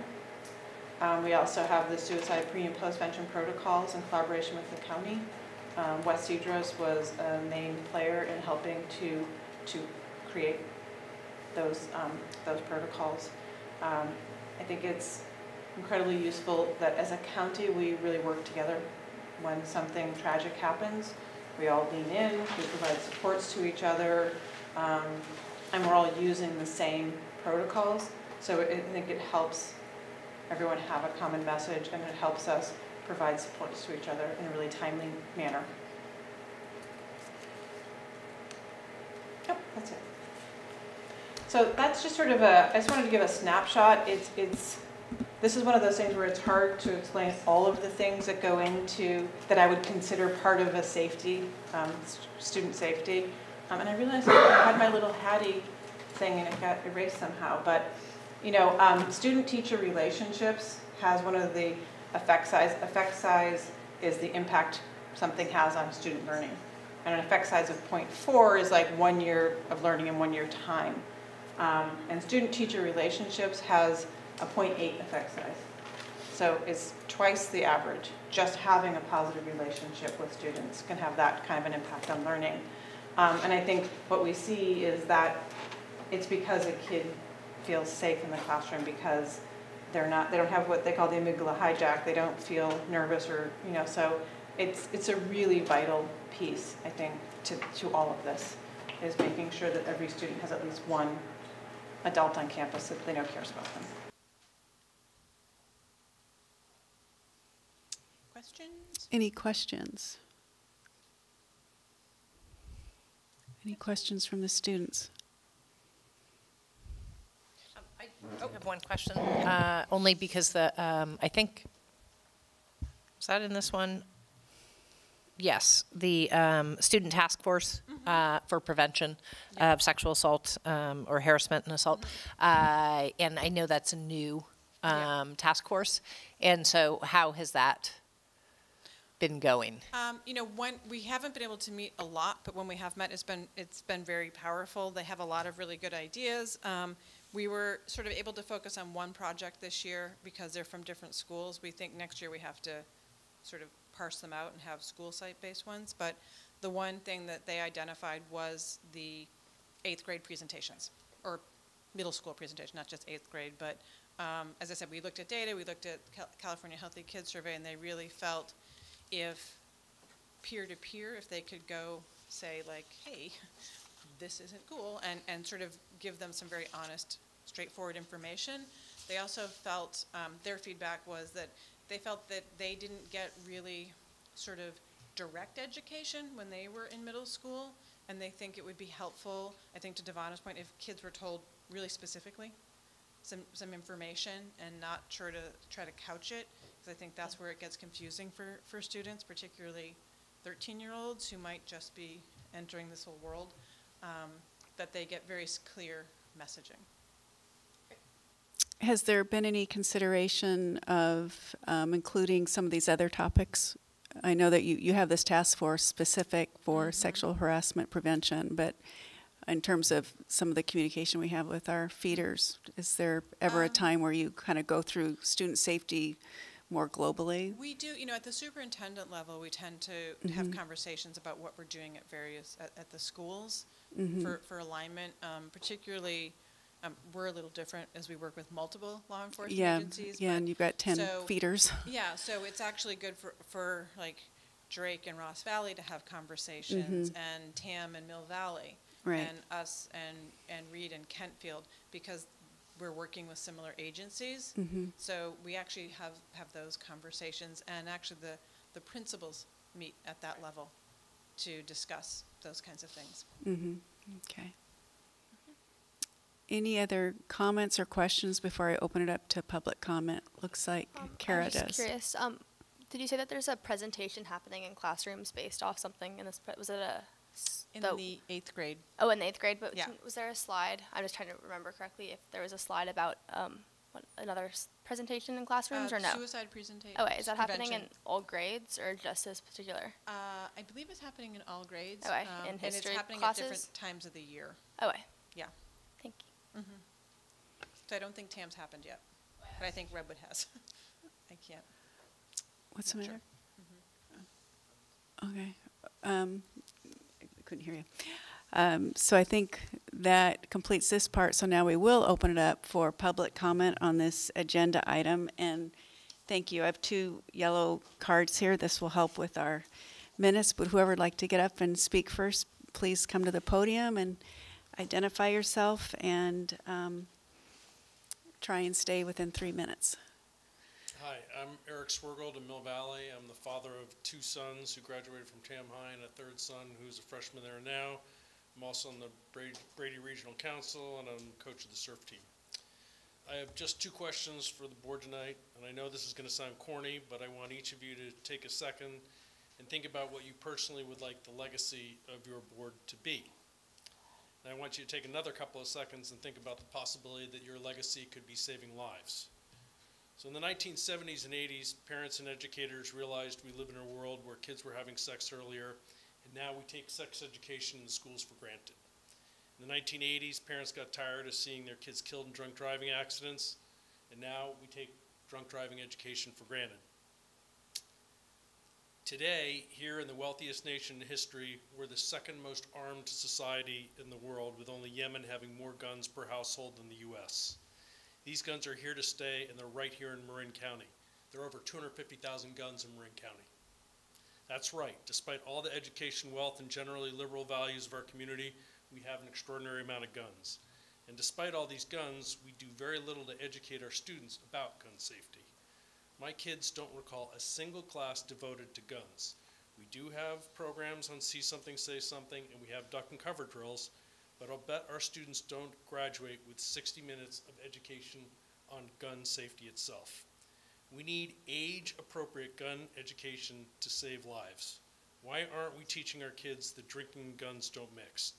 We also have the suicide pre- and post-vention protocols in collaboration with the county. West Cedros was a main player in helping to create those protocols. I think it's incredibly useful that as a county we really work together. When something tragic happens, we all lean in, we provide supports to each other, and we're all using the same protocols. So I think it helps everyone have a common message, and it helps us provide supports to each other in a really timely manner. Oh, that's it. So that's just sort of I just wanted to give a snapshot. This is one of those things where it's hard to explain all of the things that go into, that I would consider part of a safety, student safety. And I realized I had my little Hattie thing and it got erased somehow. But, you know, student-teacher relationships has one of the effect size. Effect size is the impact something has on student learning. And an effect size of 0.4 is like 1 year of learning in 1 year time. And student-teacher relationships has a 0.8 effect size. So it's twice the average. Just having a positive relationship with students can have that kind of an impact on learning. And I think what we see is that it's because a kid feels safe in the classroom, because they don't have what they call the amygdala hijack. They don't feel nervous, or, you know, so it's a really vital piece, I think, to all of this, is making sure that every student has at least one adult on campus that they know cares about them. Questions? Any questions? Any questions from the students? I have one question, only because I think, is that in this one? Yes, the student task force for prevention of sexual assault or harassment and assault. And I know that's a new task force. And so how has that been going? You know, we haven't been able to meet a lot, but when we have met, it's been very powerful. They have a lot of really good ideas. We were sort of able to focus on one project this year because they're from different schools. We think next year we have to sort of parse them out and have school site-based ones. But the one thing that they identified was the 8th grade presentations, or middle school presentation, not just 8th grade. But as I said, we looked at data, we looked at California Healthy Kids Survey, and they really felt if peer-to-peer, if they could go say like, hey, this isn't cool, and sort of give them some very honest, straightforward information. They also felt, their feedback was that they felt that they didn't get really sort of direct education when they were in middle school, and they think it would be helpful, I think to Devonna's point, if kids were told really specifically some information and not try to couch it, because I think that's where it gets confusing for students, particularly 13-year-olds who might just be entering this whole world, that they get very clear messaging. Has there been any consideration of including some of these other topics? I know that you have this task force specific for sexual harassment prevention, but in terms of some of the communication we have with our feeders, is there ever a time where you kind of go through student safety more globally? We do, you know, at the superintendent level, we tend to have conversations about what we're doing at at the schools for alignment, particularly. We're a little different as we work with multiple law enforcement agencies. Yeah, and you've got 10 feeders. Yeah, so it's actually good for like Drake and Ross Valley to have conversations, and Tam and Mill Valley, and us and Reed and Kentfield, because we're working with similar agencies. So we actually have those conversations, and actually the principals meet at that level to discuss those kinds of things. Okay. Any other comments or questions before I open it up to public comment? Looks like Kara does. I'm just curious. Did you say that there's a presentation happening in classrooms based off something in this? Was it In the 8th grade. Oh, in the 8th grade, but Yeah. was there a slide? I'm just trying to remember correctly if there was a slide about another presentation in classrooms or no? Suicide presentation. Oh, wait, is that happening in prevention. all grades or just this particular? I believe it's happening in all grades. Okay, in and history it's happening classes? at different times of the year. Okay. Yeah. Thank you. So I don't think TAM's happened yet, but I think Redwood has. I can't. What's the Not matter? sure. Okay. I couldn't hear you. So I think that completes this part. So now we will open it up for public comment on this agenda item. And thank you. I have 2 yellow cards here. This will help with our minutes. But whoever would like to get up and speak first, please come to the podium and identify yourself and try and stay within 3 minutes. Hi, I'm Eric Swergold in Mill Valley. I'm the father of 2 sons who graduated from Tam High and a 3rd son who's a freshman there now. I'm also on the Brady Regional Council and I'm coach of the surf team. I have just 2 questions for the board tonight, and I know this is going to sound corny, but I want each of you to take a second and think about what you personally would like the legacy of your board to be. And I want you to take another couple of seconds and think about the possibility that your legacy could be saving lives. So in the 1970s and 80s, parents and educators realized we live in a world where kids were having sex earlier, and now we take sex education in the schools for granted. In the 1980s, parents got tired of seeing their kids killed in drunk driving accidents, and now we take drunk driving education for granted. Today, here in the wealthiest nation in history, we're the 2nd most armed society in the world, with only Yemen having more guns per household than the US. These guns are here to stay, and they're right here in Marin County. There are over 250,000 guns in Marin County. That's right. Despite all the education, wealth, and generally liberal values of our community, we have an extraordinary amount of guns. And despite all these guns, we do very little to educate our students about gun safety. My kids don't recall a single class devoted to guns. We do have programs on See Something, Say Something, and we have duck and cover drills, but I'll bet our students don't graduate with 60 minutes of education on gun safety itself. We need age-appropriate gun education to save lives. Why aren't we teaching our kids that drinking and guns don't mix?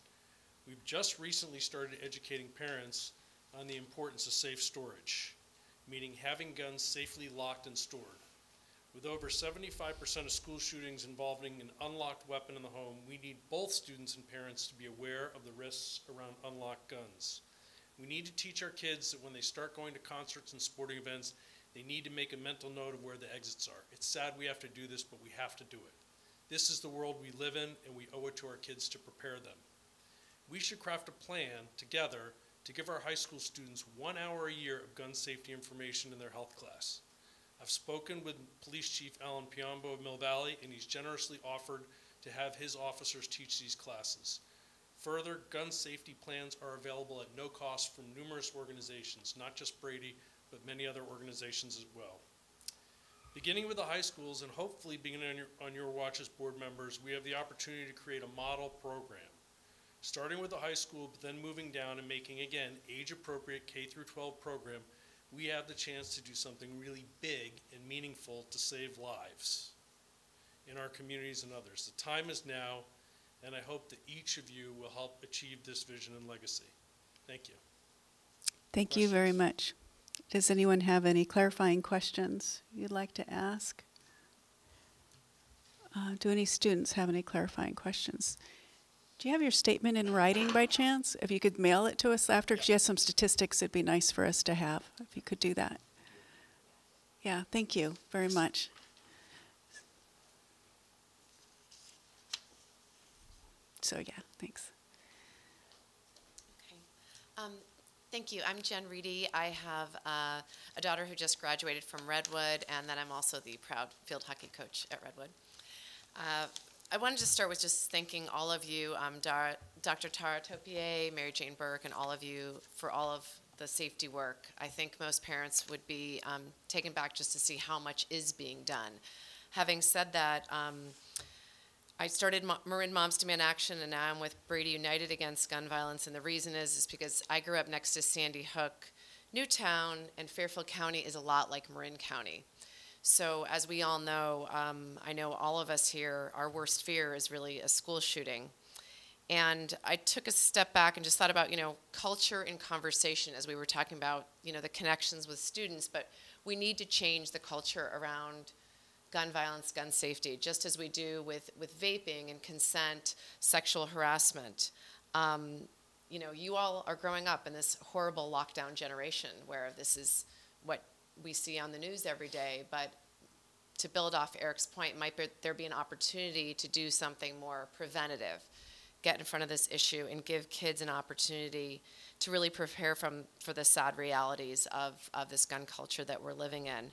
We've just recently started educating parents on the importance of safe storage, meaning having guns safely locked and stored. With over 75% of school shootings involving an unlocked weapon in the home, we need both students and parents to be aware of the risks around unlocked guns. We need to teach our kids that when they start going to concerts and sporting events, they need to make a mental note of where the exits are. It's sad we have to do this, but we have to do it. This is the world we live in, and we owe it to our kids to prepare them. We should craft a plan together to give our high school students 1 hour a year of gun safety information in their health class. I've spoken with Police Chief Alan Piombo of Mill Valley, and he's generously offered to have his officers teach these classes. Further, gun safety plans are available at no cost from numerous organizations, not just Brady, but many other organizations as well. Beginning with the high schools, and hopefully beginning on your watch as board members, we have the opportunity to create a model program. Starting with the high school, but then moving down and making, again, age-appropriate K-12 program, we have the chance to do something really big and meaningful to save lives in our communities and others. The time is now, and I hope that each of you will help achieve this vision and legacy. Thank you. Thank you very much. Does anyone have any clarifying questions you'd like to ask? Do any students have any clarifying questions? Do you have your statement in writing by chance? If you could mail it to us after, because you have some statistics it'd be nice for us to have, if you could do that. Yeah, thank you very much. So yeah, thanks. Okay. Thank you. I'm Jen Reedy. I have a daughter who just graduated from Redwood, and then I'm also the proud field hockey coach at Redwood. I wanted to start with just thanking all of you, Dr. Tara Topier, Mary Jane Burke, and all of you for all of the safety work. I think most parents would be taken back just to see how much is being done. Having said that, I started Marin Moms Demand Action, and now I'm with Brady United Against Gun Violence, and the reason is because I grew up next to Sandy Hook, Newtown, and Fairfield County is a lot like Marin County. So as we all know, I know all of us here, our worst fear is really a school shooting. And I took a step back and just thought about, culture and conversation as we were talking about, the connections with students. But we need to change the culture around gun violence, gun safety, just as we do with vaping and consent, sexual harassment. You all are growing up in this horrible lockdown generation where this is what we see on the news every day. But to build off Eric's point, might there be an opportunity to do something more preventative, get in front of this issue and give kids an opportunity to really prepare for the sad realities of this gun culture that we're living in.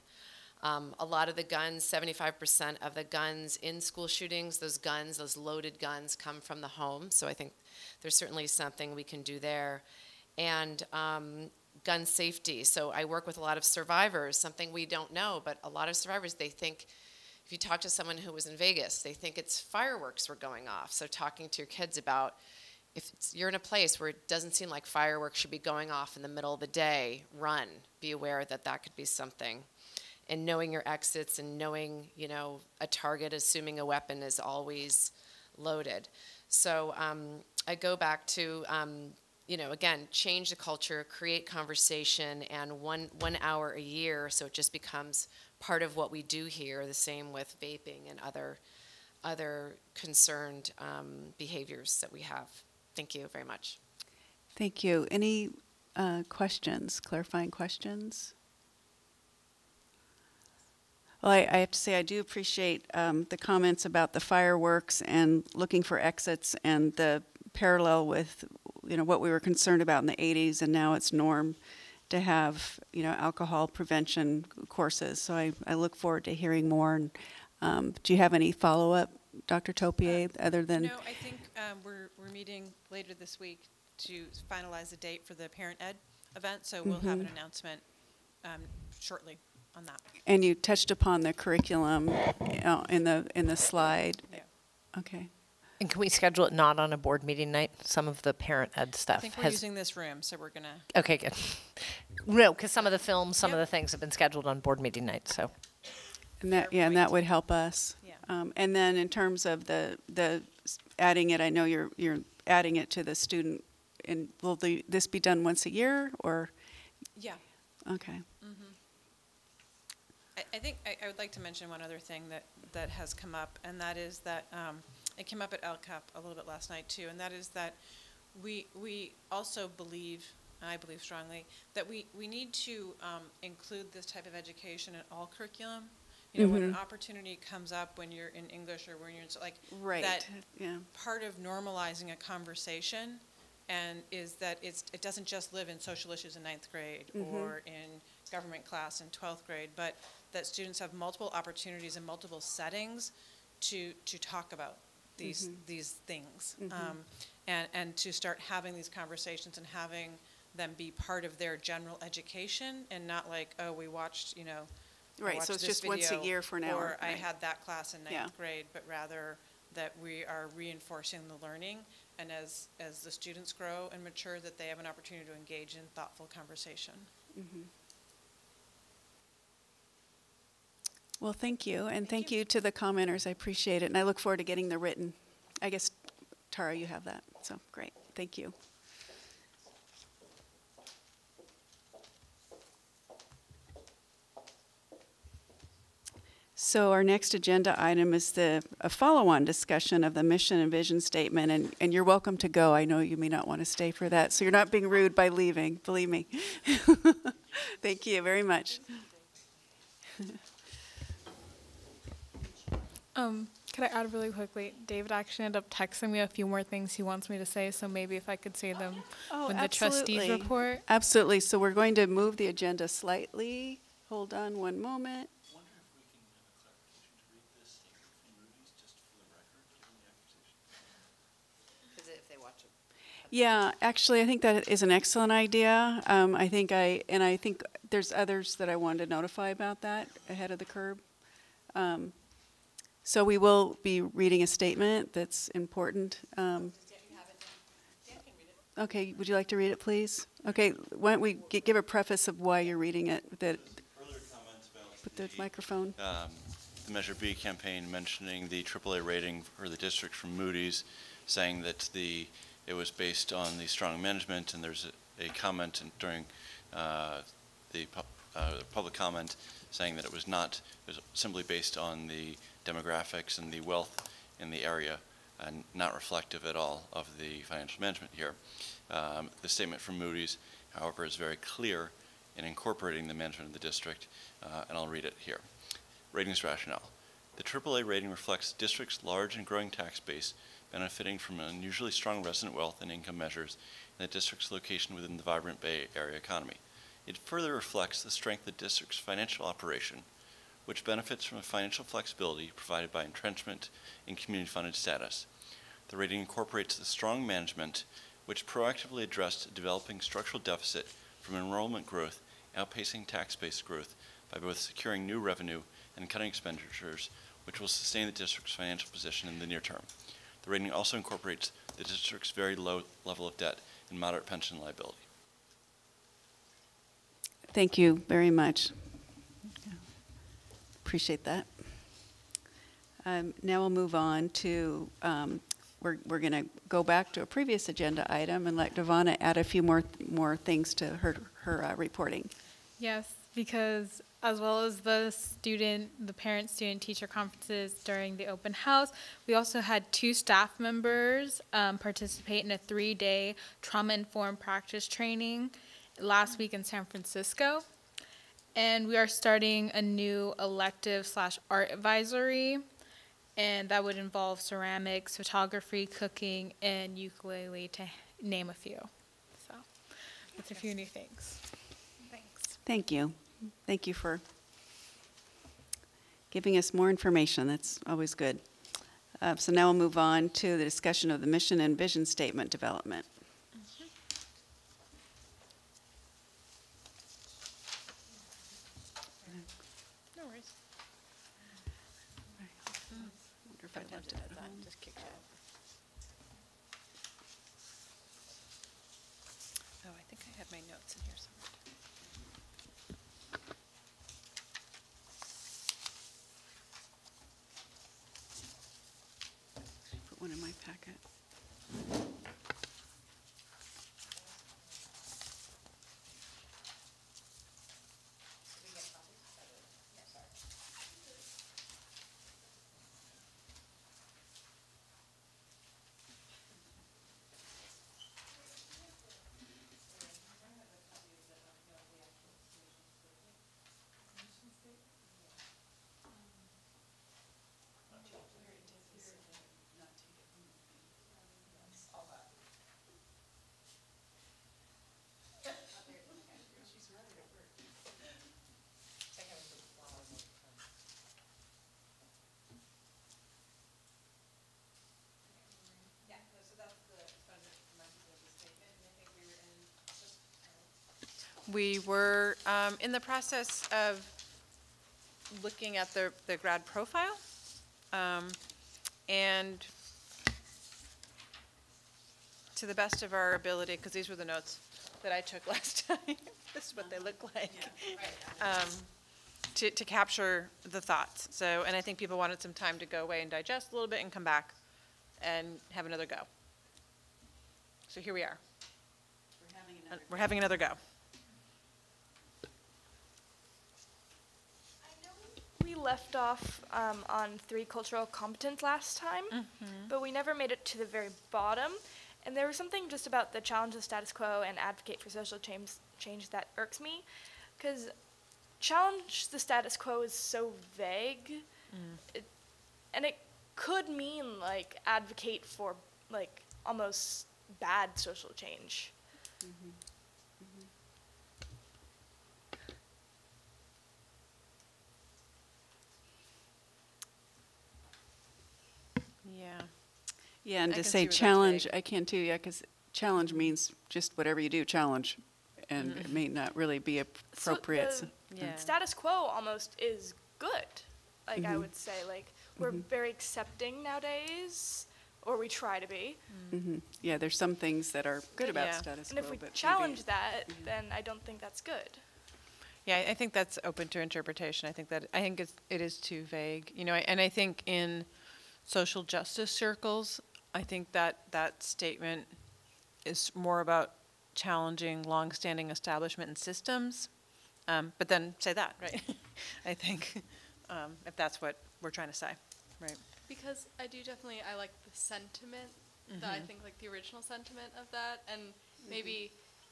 A lot of the guns, 75% of the guns in school shootings, those loaded guns come from the home. So I think there's certainly something we can do there. And gun safety. So I work with a lot of survivors, something we don't know, but a lot of survivors, they think, if you talk to someone who was in Vegas, they think it's fireworks were going off. So talking to your kids about, if you're in a place where it doesn't seem like fireworks should be going off in the middle of the day, run. Be aware that that could be something. And knowing your exits and knowing, a target, assuming a weapon is always loaded. So I go back to, again, change the culture, create conversation, and one hour a year, so it just becomes part of what we do here. The same with vaping and other concerned behaviors that we have. Thank you very much. Thank you. Any questions, clarifying questions? Well, I have to say I do appreciate the comments about the fireworks and looking for exits and the parallel with what we were concerned about in the 80s, and now it's norm to have alcohol prevention courses. So I look forward to hearing more. And do you have any follow-up, Dr. Topier, other than? No, I think we're meeting later this week to finalize the date for the parent ed event, so we'll have an announcement shortly on that. And you touched upon the curriculum in the slide. Yeah. Okay. And can we schedule it not on a board meeting night? Some of the parent ed stuff. I think we're using this room, so we're gonna. Okay, good. No, because some of the films, some of the things have been scheduled on board meeting nights. So. And that would help us. Yeah. And then in terms of the adding it, I know you're adding it to the student. And will this be done once a year or? Yeah. Okay. Mm-hmm. I think I would like to mention one other thing that has come up, and that is that it came up at LCAP a little bit last night too, and that is that we also believe, I believe strongly, that we need to include this type of education in all curriculum. When an opportunity comes up when you're in English or when you're in that part of normalizing a conversation and is that it doesn't just live in social issues in 9th grade or in government class in 12th grade, but that students have multiple opportunities in multiple settings to talk about these things, and to start having these conversations and having them be part of their general education and not like, oh, we watched, Right, so it's just once a year for an hour. Or I had that class in 9th grade, but rather that we are reinforcing the learning, and as the students grow and mature, that they have an opportunity to engage in thoughtful conversation. Well, thank you, and thank you to the commenters. I appreciate it, and I look forward to getting the written. I guess, Tara, you have that, so great. Thank you. So our next agenda item is a follow-on discussion of the mission and vision statement, and you're welcome to go. I know you may not want to stay for that, so you're not being rude by leaving, believe me. Thank you very much. Could I add really quickly? David actually ended up texting me a few more things he wants me to say, so maybe if I could say them when the trustees report. Absolutely. So we're going to move the agenda slightly. Hold on one moment. Yeah, actually, I think that is an excellent idea. I think there's others that I wanted to notify about that ahead of the curb. So we will be reading a statement that's important. Okay, would you like to read it, please? Okay, why don't we give a preface of why you're reading it? Further comments about put the microphone. The Measure B campaign mentioning the AAA rating for the district from Moody's, saying that it was based on the strong management, and there's a comment during the public comment saying that it was simply based on the demographics and the wealth in the area, and not reflective at all of the financial management here. The statement from Moody's, however, is very clear in incorporating the management of the district, and I'll read it here. Ratings rationale. The AAA rating reflects the district's large and growing tax base, benefiting from unusually strong resident wealth and income measures, and the district's location within the vibrant Bay Area economy. It further reflects the strength of the district's financial operation, which benefits from a financial flexibility provided by entrenchment in community-funded status. The rating incorporates the strong management, which proactively addressed a developing structural deficit from enrollment growth outpacing tax-based growth by both securing new revenue and cutting expenditures, which will sustain the district's financial position in the near term. The rating also incorporates the district's very low level of debt and moderate pension liability. Thank you very much. Appreciate that. Now we'll move on to, we're going to go back to a previous agenda item and let Devonna add a few more things to her reporting. Yes, because as well as the parent-student teacher conferences during the open house, we also had 2 staff members participate in a 3-day trauma-informed practice training last week in San Francisco. And we are starting a new elective/art advisory, and that would involve ceramics, photography, cooking, and ukulele, to name a few. So that's a few new things. Thanks. Thank you. Thank you for giving us more information. That's always good. So now we'll move on to the discussion of the mission and vision statement development. No worries. I wonder if I left it at home. Just kicked you out. Oh, I think I have my notes in here somewhere. Put one in my packet. We were in the process of looking at the grad profile, and to the best of our ability, because these were the notes that I took last time, this is what they look like, to capture the thoughts. So, and I think people wanted some time to go away and digest a little bit and come back and have another go. So here we are. We're having another go. We left off on 3 cultural competence last time, but we never made it to the very bottom. And there was something just about the challenge the status quo and advocate for social change that irks me, because challenge the status quo is so vague, and it could mean like advocate for like almost bad social change. Yeah, and I to can say see where that's challenge, vague. I can too, yeah, because challenge means just whatever you do, challenge, and it may not really be appropriate. So the status quo almost is good. Like I would say, like we're very accepting nowadays, or we try to be. Yeah, there's some things that are good about status quo. And if we but challenge that, then I don't think that's good. Yeah, I think that's open to interpretation. I think it is too vague, you know. And I think in social justice circles, I think that that statement is more about challenging longstanding establishment and systems, but then say that, right? I think, if that's what we're trying to say, right? Because I like the sentiment, I think like the original sentiment of that, and maybe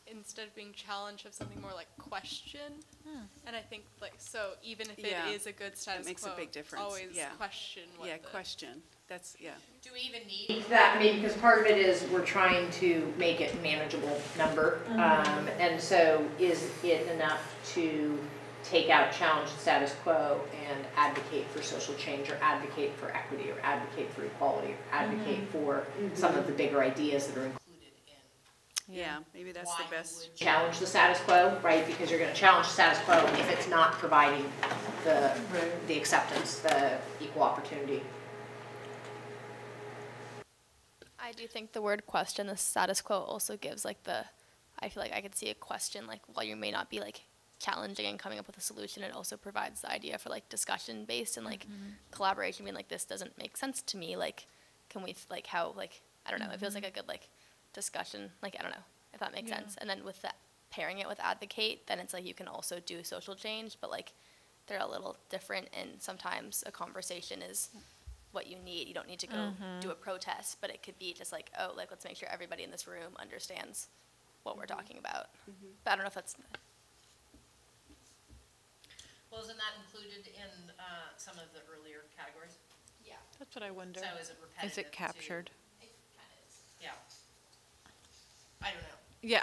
instead of being challenge, have something more like question. And I think like, so even if it is a good status quo, it makes a big difference. Always question what question. That's, Do we even need that? Maybe because part of it is we're trying to make it a manageable number. And so is it enough to take out challenge the status quo and advocate for social change, or advocate for equity, or advocate for equality, or advocate for some of the bigger ideas that are included in maybe that's the best. Challenge the status quo, right? Because you're going to challenge the status quo if it's not providing the acceptance, the equal opportunity. I do think the word question, the status quo, also gives like I feel like I could see a question, like while you may not be like challenging and coming up with a solution, it also provides the idea for like discussion based and like collaboration, being like, this doesn't make sense to me, like can we like how, like I don't know, it feels like a good like discussion, like I don't know if that makes sense. And then with that, pairing it with advocate, then it's like you can also do social change, but like they're a little different, and sometimes a conversation is what you need. You don't need to go do a protest, but it could be just like, oh, like let's make sure everybody in this room understands what we're talking about. But I don't know if that's. Well, isn't that included in some of the earlier categories? Yeah. That's what I wonder. So is it repetitive? Is it captured? It kind of is. Yeah. I don't know. Yeah,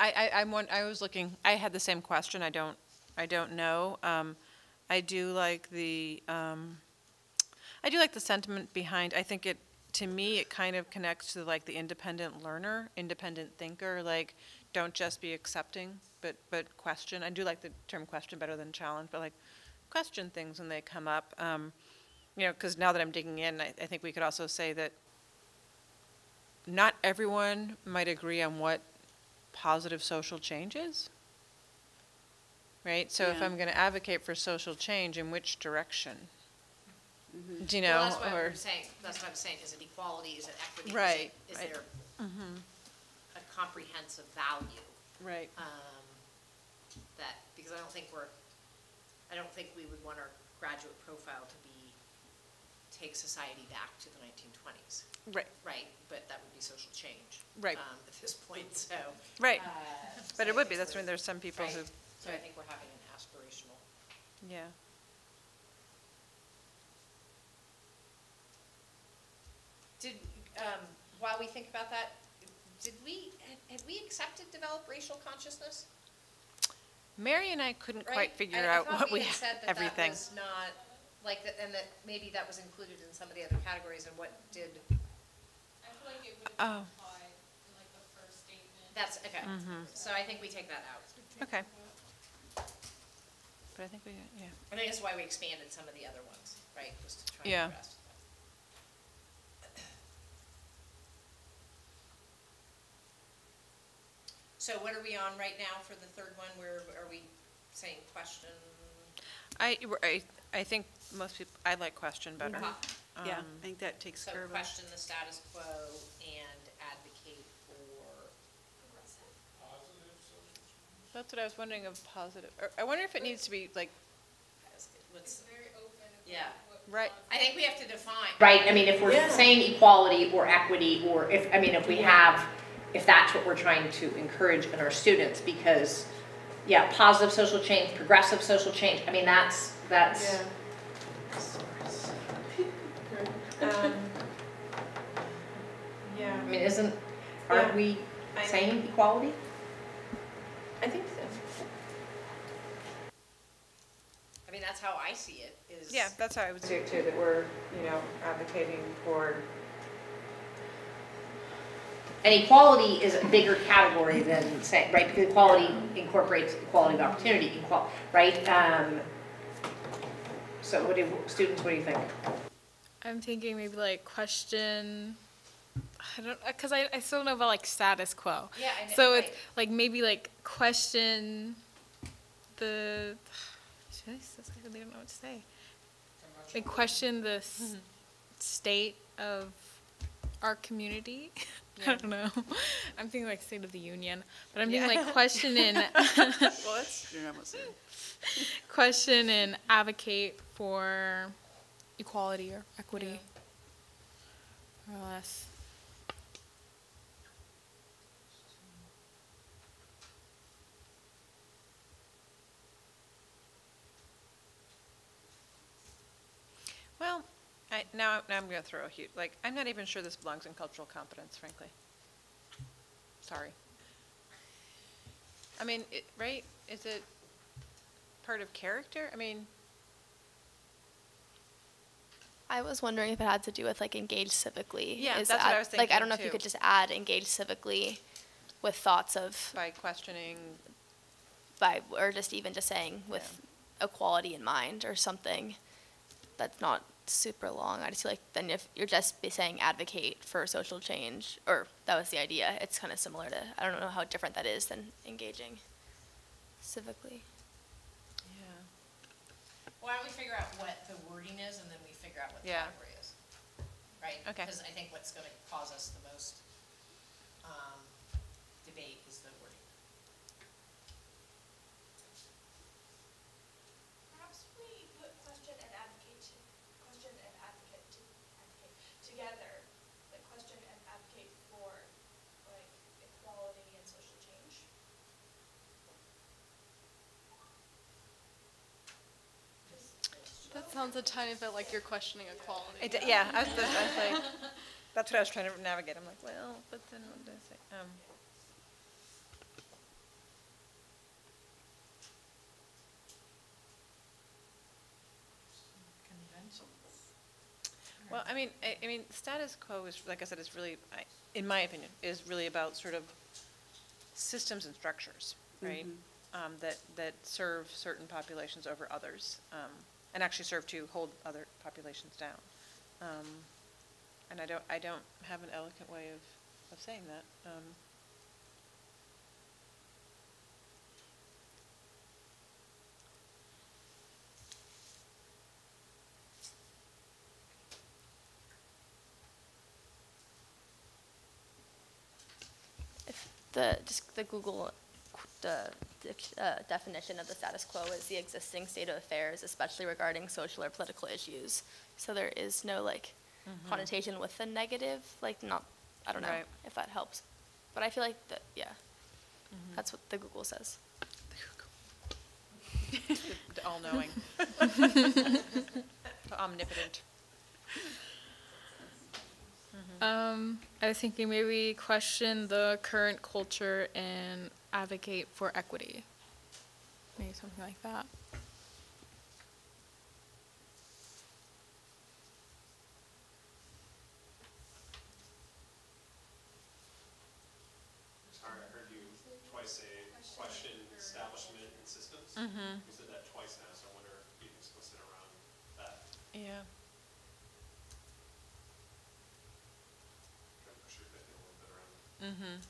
I was looking. I had the same question. I don't know. I do like the sentiment behind. I think it, to me, it kind of connects to like the independent learner, independent thinker. Like, don't just be accepting, but question. I do like the term question better than challenge, but like question things when they come up. You know, because now that I'm digging in, I think we could also say that not everyone might agree on what positive social change is. Right? So if I'm going to advocate for social change, in which direction? Do you know? Well, that's what I'm saying. That's what I'm saying. Is it equality? Is it equity? Right. Is there a comprehensive value? Right. That, because I don't think we would want our graduate profile to be take society back to the 1920s. Right. Right. But that would be social change. Right. At this point, so. Right. But it would be. That's when there's some people who. So I think we're having an aspirational. Yeah. Did, while we think about that, had we accepted develop racial consciousness? Mary and I couldn't Right? quite figure I out thought what we had said that everything. That was not, like, that, and that maybe that was included in some of the other categories, and what did. I feel like it would have been implied in like the first statement. That's, okay. So I think we take that out. Okay. But I think we, yeah. I think that's why we expanded some of the other ones, right, was to try Yeah. to address. So what are we on right now for the third one? Where are we saying question? I think most people, I like question better. Yeah, I think that takes care of it. So question the status quo and advocate for. That's what I was wondering of positive. Or I wonder if it needs to be like. It's very open. Yeah. Right. I think we have to define. Right, I mean, if we're saying equality or equity, or if that's what we're trying to encourage in our students, because, yeah, positive social change, progressive social change, I mean, that's. Yeah. Yeah. I mean, aren't we saying equality? I think so. I mean, that's how I see it, is. Yeah, that's how I would Too, that we're, advocating for. And equality is a bigger category than, say, right, because equality incorporates equality of opportunity, right? So what do you think? I'm thinking maybe like question, I don't, because I still know about like status quo. Yeah, I know, So right. it's like maybe like question I don't know what to say. Like question the state of our community. I don't know. I'm thinking like State of the Union, but I'm thinking like question and Well, that's you're almost there. question and advocate for equality or equity, more or less. Well, now I'm going to throw a huge, like, I'm not even sure this belongs in cultural competence, frankly. Sorry. I mean, right? Is it part of character? I mean, I was wondering if it had to do with like engage civically. Yeah, that's what I was Like I don't thinking, know if you too. could just add engage civically with thoughts of by questioning, or just even just saying with equality in mind or something that's not super long. I just feel like then if you're just saying advocate for social change, or that was the idea, it's kind of similar to, I don't know how different that is than engaging civically. yeah. Why don't we figure out what the wording is, and then we figure out what the category is, right? Okay. Because I think what's going to cause us the most debate is the wording. Perhaps we put question and advocate together, like question and advocate for like equality and social change. That sounds a tiny bit like you're questioning equality. Yeah, I was like, that's what I was trying to navigate. I'm like, well, but then what did I say? Well, I mean, status quo is, like I said, is really, in my opinion, is really about sort of systems and structures, right? That serve certain populations over others, and actually serve to hold other populations down. And I don't have an eloquent way of saying that. The Google definition of the status quo is the existing state of affairs, especially regarding social or political issues. So there is no like connotation with the negative, like not, I don't know if that helps. But I feel like that, that's what the Google says. The all-knowing. The omnipotent. I was thinking maybe question the current culture and advocate for equity. Maybe something like that. Sorry, I heard you twice say question establishment and systems. Mm-hmm. You said that twice now, so I wonder if you can explicit around that. Yeah. Trying to push your thinking a little bit around that. Mm-hmm.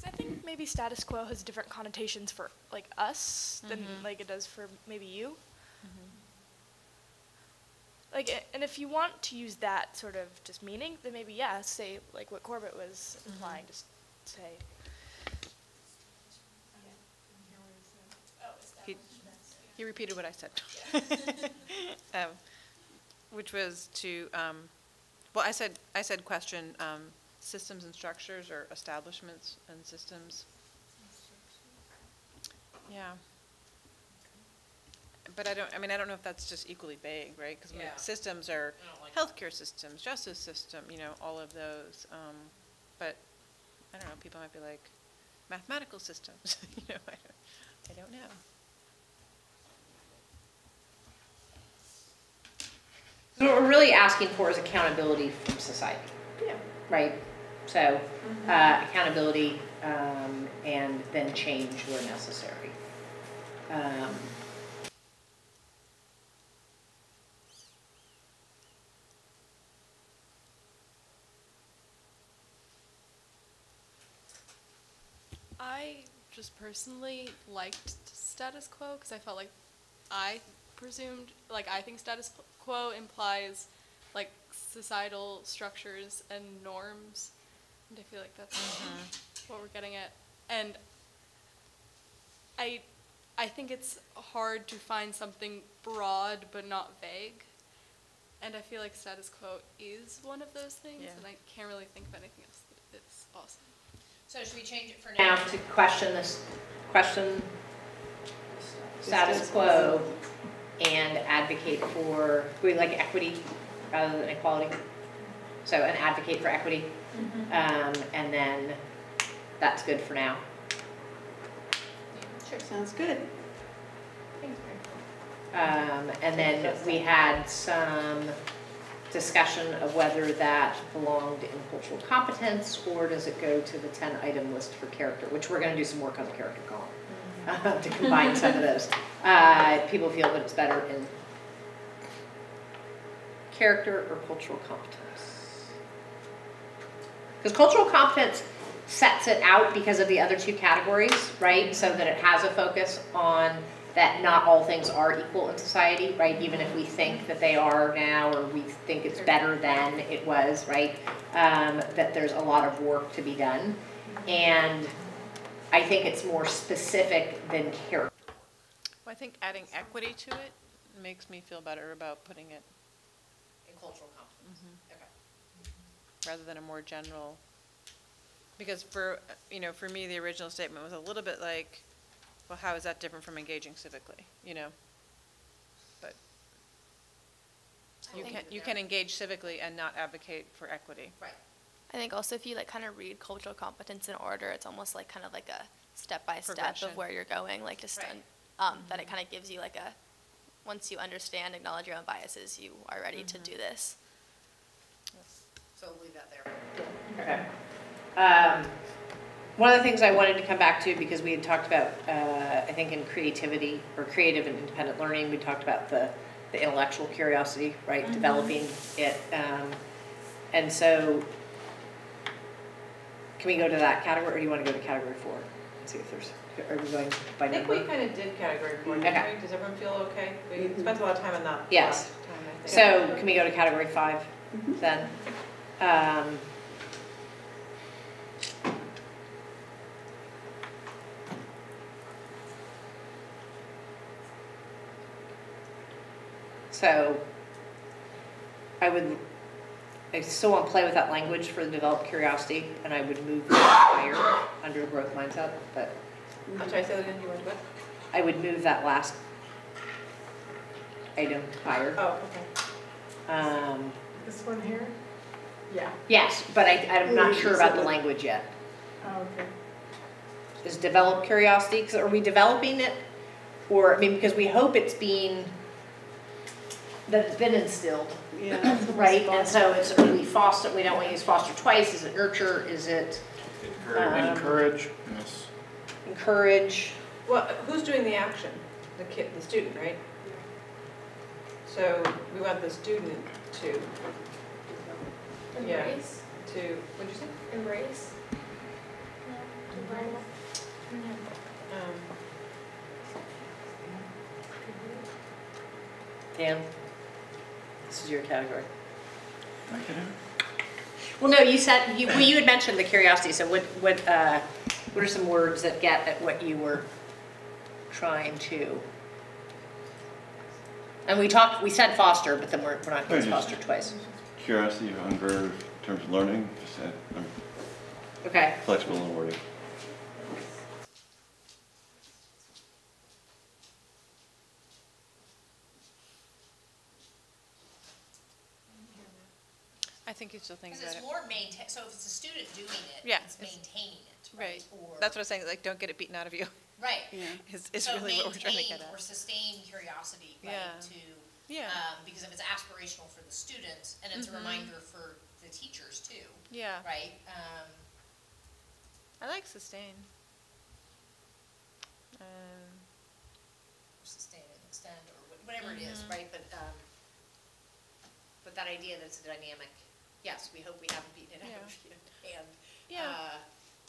I think maybe status quo has different connotations for like us than like it does for maybe you. Like, and if you want to use that sort of just meaning, then maybe say like what Corbett was implying, just say. He repeated what I said, which was to, well, I said question systems and structures, or establishments and systems. Yeah. But I don't know if that's just equally vague, right? Because systems are healthcare systems, justice system, all of those. But I don't know, people might be like, mathematical systems, I don't know. So what we're really asking for is accountability from society. Yeah. Right? So accountability and then change where necessary. I just personally liked status quo because I felt like I presumed, like, I think status quo implies, like, societal structures and norms, and I feel like that's what we're getting at. And I think it's hard to find something broad but not vague, and I feel like status quo is one of those things, and I can't really think of anything else that is awesome. So should we change it for now to question status quo and advocate for, we like equity rather than equality? So an advocate for equity, and then that's good for now. Sure, sounds good. And then we had some discussion of whether that belonged in cultural competence or does it go to the 10-item list for character, which we're going to do some work on the character column to combine some of those. People feel that it's better in character or cultural competence. Because cultural competence sets it out because of the other two categories, right? So that it has a focus on that not all things are equal in society, right? Even if we think that they are now, or we think it's better than it was, right? That there's a lot of work to be done. And I think it's more specific than character. Well, I think adding equity to it makes me feel better about putting it in cultural competence. Okay. Rather than a more general, because for me, the original statement was a little bit like, well, how is that different from engaging civically, But you can engage civically and not advocate for equity. Right. I think also if you like kind of read cultural competence in order, it's almost like kind of like a step-by-step of where you're going, like just that it kind of gives you like a, once you understand, acknowledge your own biases, you are ready to do this. So we'll leave that there. Okay. One of the things I wanted to come back to, because we had talked about, I think in creativity, or creative and independent learning, we talked about the intellectual curiosity, right? Developing it. And so, can we go to that category, or do you want to go to category 4? Let's see if there's, are we going by number? I think we kind of did category 4, didn't we? Does everyone feel okay? We spent a lot of time on that yes. last time, I think. So, can we go to category 5 then? So I still want to play with that language for the developed curiosity, and I would move that higher under a growth mindset. But I'm sorry, say that again. You want what? I would move that last item higher. Oh, okay. This one here? Yeah. Yes, but I'm not sure about the language yet. Oh, okay. Is developed curiosity? Because are we developing it, or because we hope it's being. That it's been instilled, right? And so it's we foster. We don't want to use foster twice. Is it nurture? Is it encourage? Yes. Encourage. Well, who's doing the action? The student, right? So we want the student to Embrace. What'd you say? Embrace. Dan, this is your category. Well, no, you said you had mentioned the curiosity. So what are some words that get at what you were trying to? And we said foster, but then we're not going to foster twice. Curiosity, hunger, in terms of learning. Just okay. Flexible in the wording. I think you still think because it's more maintain. So if it's a student doing it, it's maintaining it, right? Or that's what I'm saying. Like, don't get it beaten out of you. Right. Is so really what we're trying to get at. Or sustain curiosity, right? Because if it's aspirational for the students and it's a reminder for the teachers too. Yeah. Right. I like sustain. Sustain and extend, or whatever it is, right? But that idea that it's a dynamic. Yes, we hope we haven't beaten it out of you.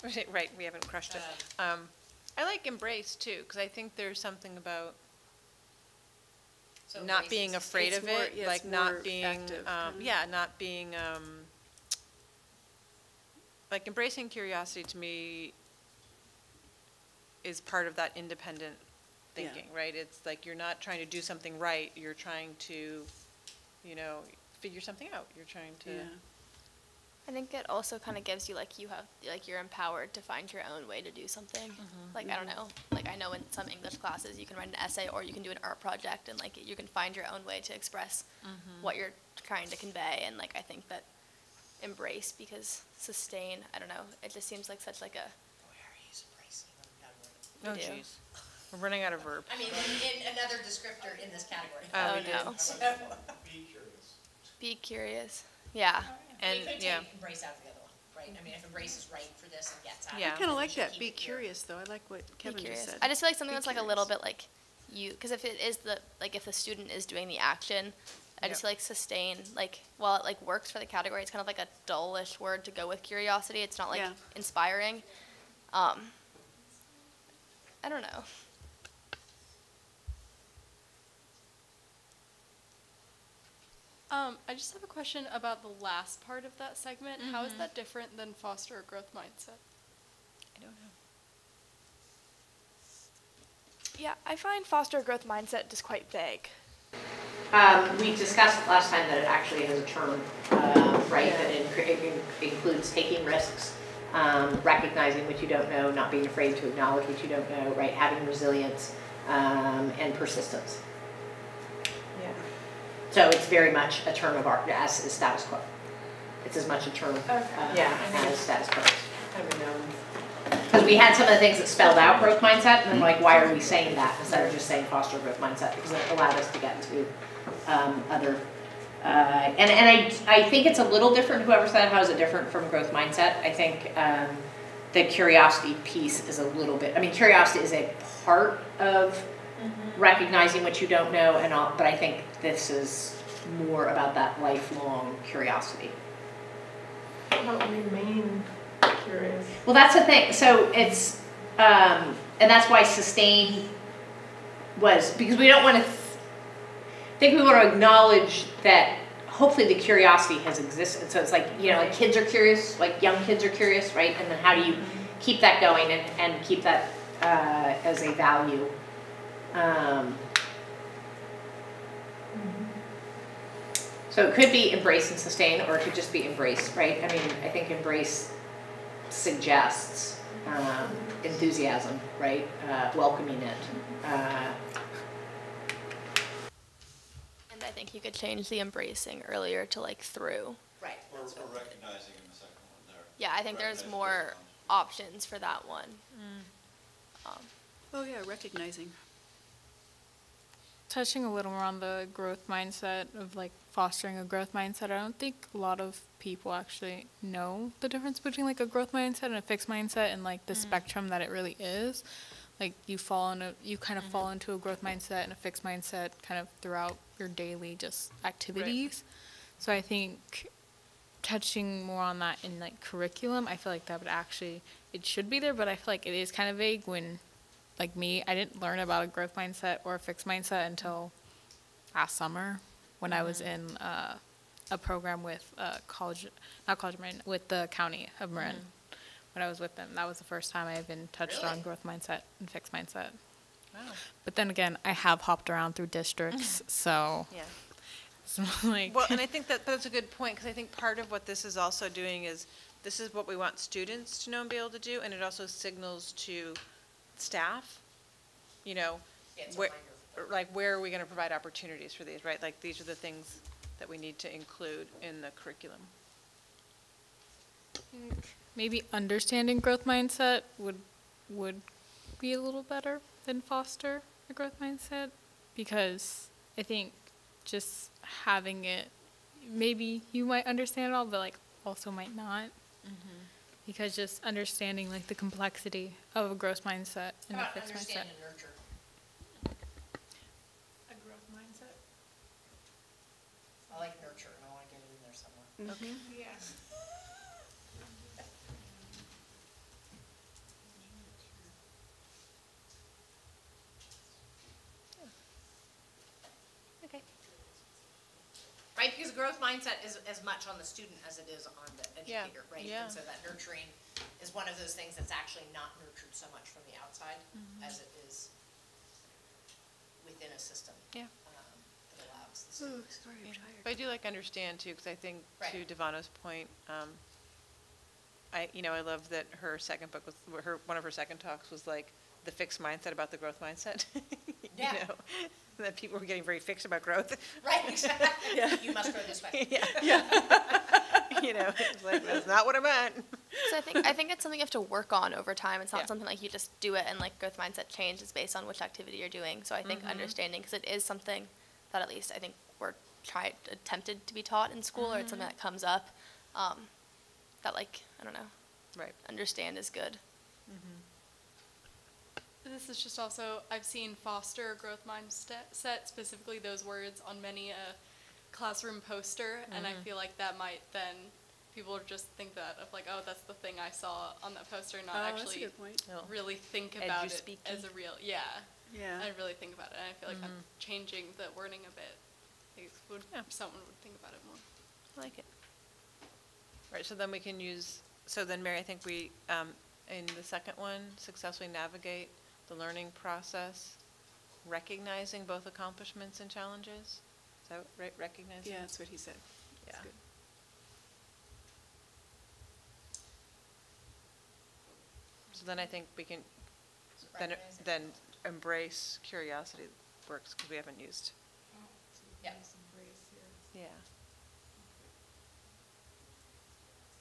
And right, we haven't crushed it. I like embrace too, because I think there's something about not being afraid it's of more- it, yeah, it's like more not being, active. yeah, not being, like embracing curiosity to me is part of that independent Yeah. thinking, right? It's like you're not trying to do something right, you're trying to, you know, figure something out. You're trying to. Yeah. I think it also kind of gives you you're empowered to find your own way to do something. Like I don't know, like I know in some English classes you can write an essay or you can do an art project and like you can find your own way to express what you're trying to convey, and like I think that embrace, because sustain, I don't know, it just seems like such like a. Oh We do. jeez, we're running out of verb. I mean, in another descriptor in this category. Oh, we did. no. So, Be curious. Be curious. Yeah. And we could yeah. take embrace out of the other one, right? I mean, if embrace is right for this and gets out. Yeah. I kind of like we should that. keep Be it here. curious, though. I like what Kevin Be just curious. said. I just feel like something Be that's like a little bit like you, because if it is if the student is doing the action, I just feel like sustain, like while it like works for the category, it's kind of like a dullish word to go with curiosity. It's not like Yeah. inspiring. I don't know. I just have a question about the last part of that segment. How is that different than foster a growth mindset? I don't know. Yeah, I find foster a growth mindset just quite vague. We discussed last time that it actually has a term, right, that it includes taking risks, recognizing what you don't know, not being afraid to acknowledge what you don't know, right, having resilience, and persistence. Yeah. So it's very much a term of art as is status quo. It's as much a term as status quo. Because we had some of the things that spelled out growth mindset, and then like, why are we saying that instead of just saying foster growth mindset? Because it allowed us to get to other, and I think it's a little different. Whoever said how is it different from growth mindset? I think the curiosity piece is a little bit. I mean, curiosity is a part of recognizing what you don't know, and all, but I think this is more about that lifelong curiosity. How about remain curious? Well, that's the thing. So it's, and that's why sustain was, because we don't want to, I think we want to acknowledge that hopefully the curiosity has existed. So it's like, you know, like kids are curious, like young kids are curious, right? And then how do you keep that going and keep that as a value? So it could be embrace and sustain, or it could just be embrace, right? I mean, I think embrace suggests enthusiasm, right? Welcoming it. And I think you could change the embracing earlier to like through. Right. Or recognizing in the second one there. Yeah, I think there's more options for that one. Oh, yeah, recognizing. Touching a little more on the growth mindset of like fostering a growth mindset, I don't think a lot of people actually know the difference between like a growth mindset and a fixed mindset and like the spectrum that it really is. Like you kind of fall into a growth mindset and a fixed mindset kind of throughout your daily just activities. Right. So I think touching more on that in like curriculum, I feel like that would actually, it should be there, but I feel like it is kind of vague when, like me, I didn't learn about a growth mindset or a fixed mindset until last summer when I was in a program with with the county of Marin. When I was with them, that was the first time I even touched on growth mindset and fixed mindset. Wow. But then again, I have hopped around through districts, so yeah. So like Well, and I think that's a good point, because I think part of what this is also doing is this is what we want students to know and be able to do, and it also signals to staff, you know, where are we going to provide opportunities for these, right? Like these are the things that we need to include in the curriculum. maybe understanding growth mindset would be a little better than foster a growth mindset, because I think just having it, maybe you might understand it all, but like also might not. Because just understanding like the complexity of a growth mindset and a fixed mindset. And nurture. A growth mindset? I like nurture, and I want to get it in there somewhere. Okay. Yeah. right? Because growth mindset is as much on the student as it is on the educator, right? Yeah. And so that nurturing is one of those things that's actually not nurtured so much from the outside as it is within a system. Yeah. That allows the students. Sorry, I'm tired. But I do like understand too, because I think to Right. Devana's point, I love that her second book was one of her second talks was like the fixed mindset about the growth mindset. Yeah. You know, that people were getting very fixed about growth. Right, exactly. Yeah. You must grow this way. Yeah. You know, it's like, that's not what I meant. So I think it's something you have to work on over time. It's not something like you just do it and like growth mindset change is based on which activity you're doing. So I think understanding, because it is something that at least I think we're attempted to be taught in school, or it's something that comes up that like, I don't know, understand is good. This is just also, I've seen foster a growth mindset, specifically those words on many a classroom poster, and I feel like that might then, people just think that of like, oh, that's the thing I saw on that poster, not actually that's a good point. really think about it as a real, I really think about it, and I feel like I'm changing the wording a bit. Someone would think about it more. I like it. Right, so then we can use, so then Mary, I think we, in the second one, successfully navigate the learning process, recognizing both accomplishments and challenges. Is that right, recognizing? Yeah, that's what he said. Yeah. That's good. So then I think we can, then embrace curiosity works, because we haven't used. Yeah. Yeah.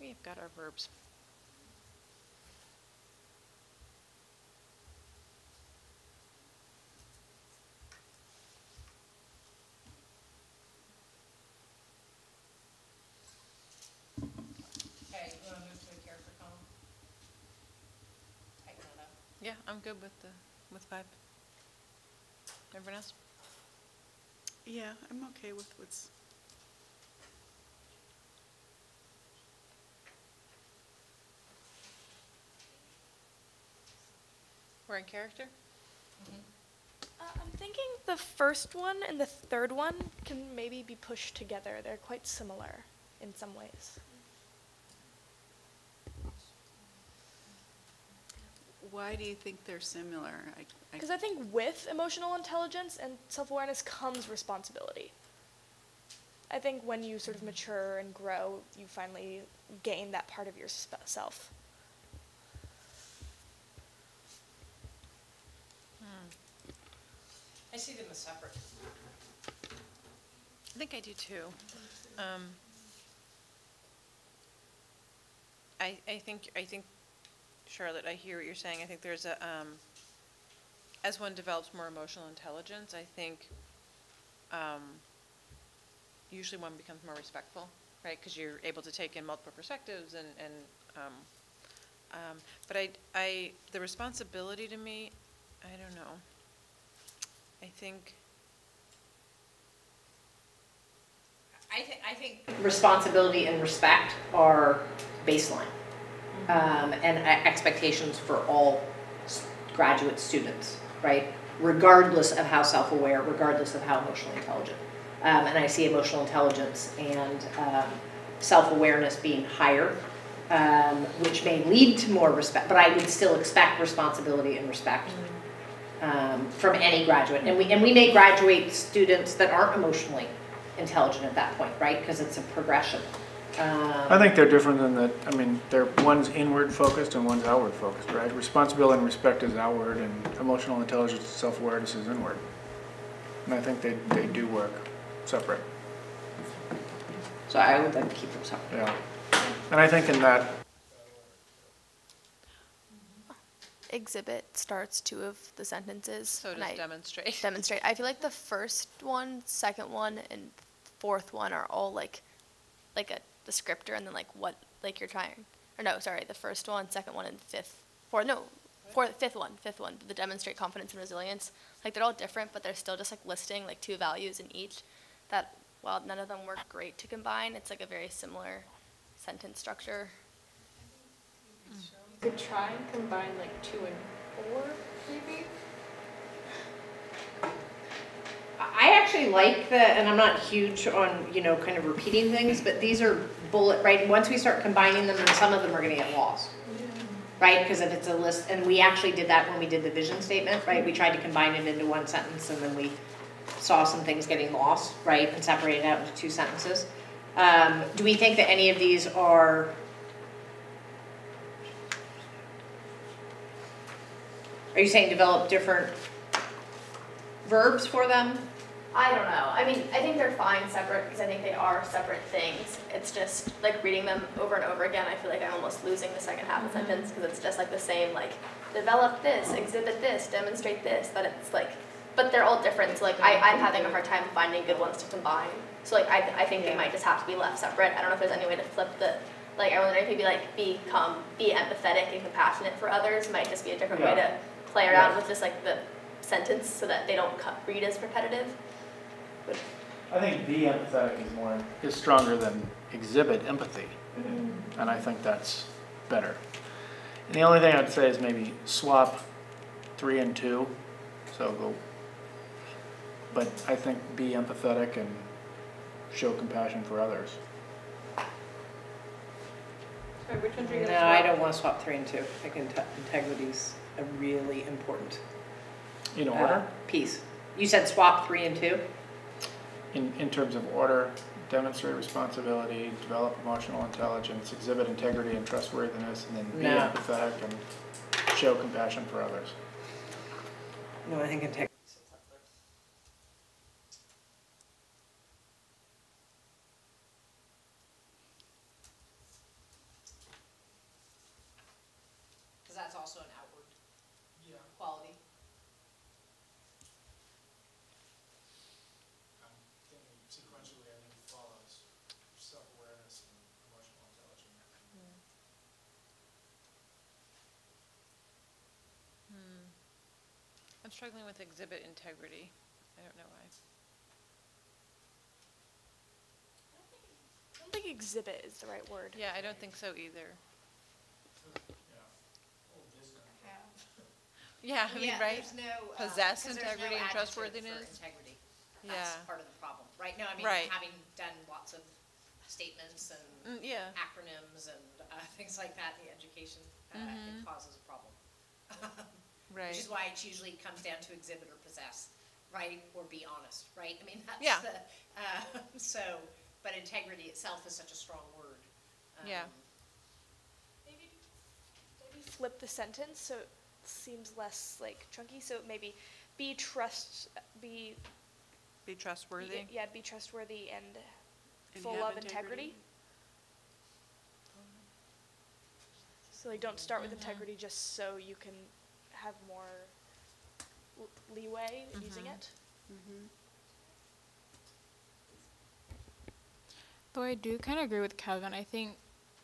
We've got our verbs. Okay, you want to move to the character column? Tighten that up. Yeah, I'm good with 5. Everyone else? Yeah, I'm okay with what's. We're in character? I'm thinking the first one and the third one can maybe be pushed together. They're quite similar in some ways. Why do you think they're similar? Because I think with emotional intelligence and self-awareness comes responsibility. I think when you sort of mature and grow, you finally gain that part of yourself. I see them as separate. I think I do too. I think, Charlotte, I hear what you're saying. I think there's a, as one develops more emotional intelligence, I think usually one becomes more respectful, right? Because you're able to take in multiple perspectives but the responsibility to me, I don't know. I think responsibility and respect are baseline, and expectations for all graduate students, right? Regardless of how self-aware, regardless of how emotionally intelligent. And I see emotional intelligence and self-awareness being higher, which may lead to more respect, but I would still expect responsibility and respect from any graduate. And we may graduate students that aren't emotionally intelligent at that point, right? Because it's a progression. I think they're different than that. I mean, one's inward focused and one's outward focused, right? Responsibility and respect is outward, and emotional intelligence and self-awareness is inward. And I think they do work separate. So I would then keep them separate. Yeah. And I think in that, Exhibit starts 2 of the sentences. So does demonstrate. Demonstrate. I feel like the first one, second one, and fourth one are all like a descriptor, and then like what like you're trying. Or no, sorry, the first one, second one, and fifth one. The demonstrate confidence and resilience. Like they're all different, but they're still just like listing like 2 values in each. That while none of them work great to combine, it's like a very similar sentence structure. You could try and combine like 2 and 4, maybe? I actually like the, and I'm not huge on, you know, kind of repeating things, but these are bullet, right? Once we start combining them, then some of them are gonna get lost. Right, because if it's a list, and we actually did that when we did the vision statement, right? We tried to combine it into one sentence and then we saw some things getting lost, right? And separated it out into 2 sentences. Do we think that any of these are you saying develop different verbs for them? I don't know. I mean, I think they're fine separate because I think they are separate things. It's just like reading them over and over again, I feel like I'm almost losing the second half of the sentence because it's just like the same, like develop this, exhibit this, demonstrate this, that it's like, but they're all different. So like I'm having a hard time finding good ones to combine. So like I think they might just have to be left separate. I don't know if there's any way to flip the, like I wonder if maybe like be empathetic and compassionate for others might just be a different way to play around with just like the sentence so that they don't read as repetitive. I think be empathetic is stronger than exhibit empathy, and I think that's better. And the only thing I'd say is maybe swap 3 and 2, so go. But I think be empathetic and show compassion for others. Sorry, which ones are you No, gonna swap? I don't want to swap 3 and 2. I think integrity's a really important In order? Piece. You said swap 3 and 2? In terms of order, demonstrate responsibility, develop emotional intelligence, exhibit integrity and trustworthiness, and then be empathetic and show compassion for others. No, I think integrity. Because that's also an outward quality. Sequentially, I think follows self-awareness and emotional intelligence. I'm struggling with exhibit integrity. I don't know why. I don't think exhibit is the right word. Yeah, I don't think so either. Yeah, I mean, right? There's no, possess 'cause there's integrity no and adjective trustworthiness. for integrity. That's part of the problem, right? No, I mean, Right. having done lots of statements and acronyms and things like that in the education, it causes a problem. Right. Which is why it usually comes down to exhibit or possess, right? Or be honest, right? I mean, that's the, but integrity itself is such a strong word. Maybe flip the sentence so it seems less like chunky. So maybe be trustworthy. Be trustworthy and full of integrity. So like don't start with integrity just so you can have more leeway in using it. Though I do kind of agree with Kevin. I think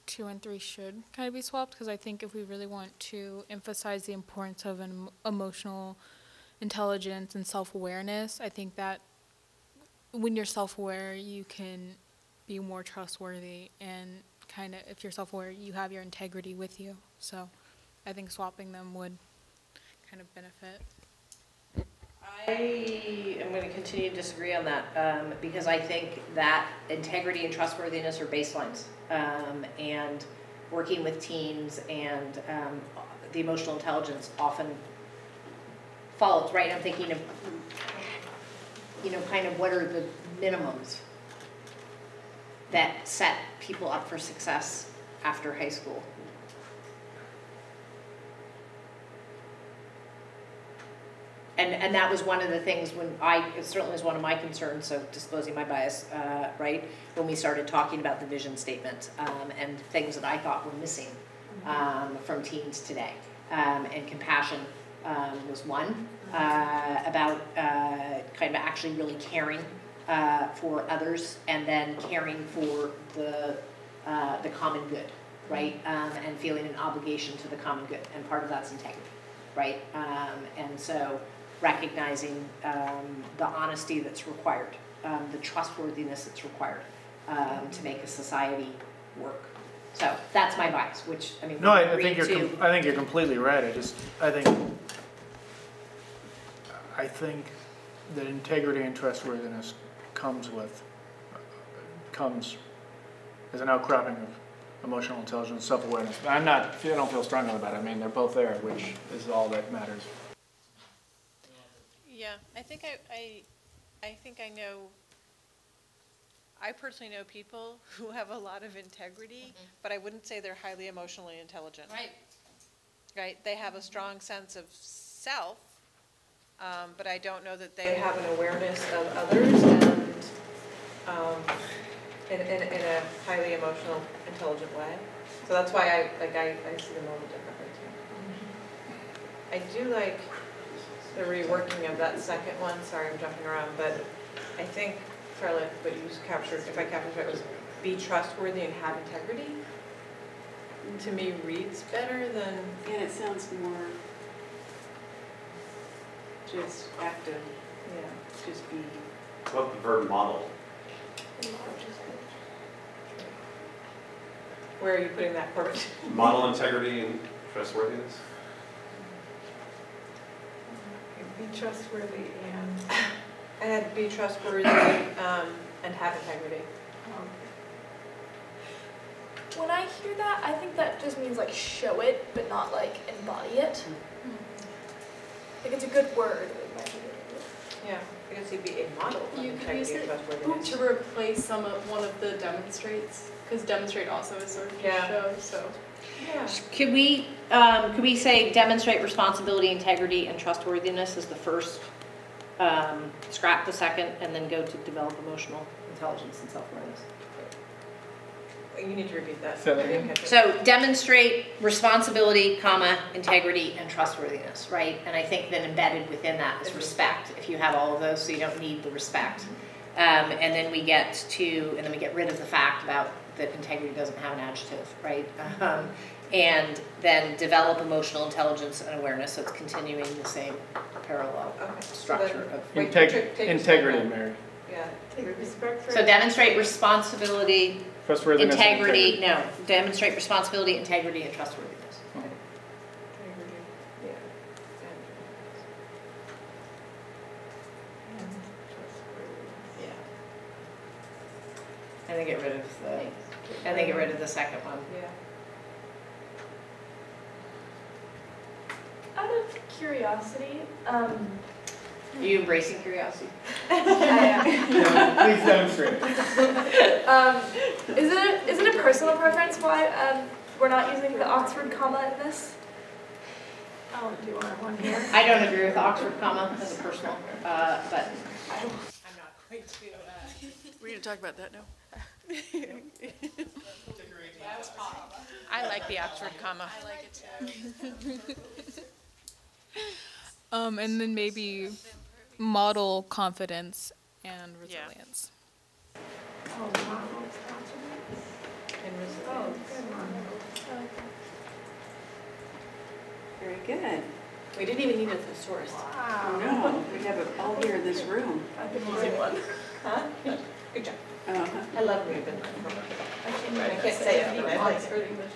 2 and 3 should kind of be swapped because I think if we really want to emphasize the importance of an emotional intelligence and self-awareness, I think that when you're self-aware, you can be more trustworthy and kind of, if you're self-aware, you have your integrity with you. So I think swapping them would kind of benefit. I am going to continue to disagree on that because I think that integrity and trustworthiness are baselines, and working with teams and the emotional intelligence often follows, right? I'm thinking of, kind of what are the minimums that set people up for success after high school. And that was one of the things it certainly was one of my concerns, so disclosing my bias, right? When we started talking about the vision statement and things that I thought were missing from teens today. And compassion was one, about kind of actually really caring for others and then caring for the common good, right? And feeling an obligation to the common good, and part of that's integrity, right? And so recognizing the honesty that's required, the trustworthiness that's required to make a society work. So that's my bias, which I mean. No, I think you're completely right. I think that integrity and trustworthiness comes as an outcropping of emotional intelligence, self-awareness. But I don't feel strongly about it. I mean, they're both there, which is all that matters. Yeah, I think I personally know people who have a lot of integrity, but I wouldn't say they're highly emotionally intelligent. Right. Right, they have a strong sense of self, but I don't know that they have an awareness of others and in a highly emotional, intelligent way. So that's why I see them a little differently too. I do like the reworking of that second one. Sorry, I'm jumping around, but I think, Charlotte, what you captured, if I captured it, was be trustworthy and have integrity. To me, reads better than. And it sounds more just active. Yeah. Just be. What about the verb model? Where are you putting that, Corbett? Model integrity and trustworthiness? Be trustworthy and. I had be trustworthy and have integrity. When I hear that, I think that just means like show it, but not like embody it. Like it's a good word. Yeah, I guess you'd be a model of You could use integrity and it trustworthiness. to replace one of the demonstrates, because demonstrate also is sort of show. So. Yeah. Could we say demonstrate responsibility, integrity, and trustworthiness as the first, scrap the second, and then go to develop emotional intelligence and self-awareness? You need to repeat that. So demonstrate responsibility, comma, integrity, and trustworthiness, right? And I think then embedded within that is respect, if you have all of those, so you don't need the respect. And then we get rid of the fact about that integrity doesn't have an adjective, right? And then develop emotional intelligence and awareness, so it's continuing the same parallel structure of Integrity, Mary. Yeah. So demonstrate responsibility, Trustworthiness and integrity, no, demonstrate responsibility, integrity, and trustworthiness. And then get rid of the second one. Yeah. Out of curiosity, Are you embracing curiosity? Please demonstrate. Is it a personal preference why we're not using the Oxford comma in this? Do you want one here? I don't agree with Oxford comma as a personal, but I'm not going to. We're going to talk about that now. I like the Oxford comma. I like it too. And then maybe model confidence and resilience. Oh, model confidence. And resilience. Oh, good one. Very good. We didn't even need a thesaurus. Wow. No, we have it all here in this room. I've been using one. Huh? Good job. Uh-huh. I love when you've been. I can't say it, but I like Oxford it. English.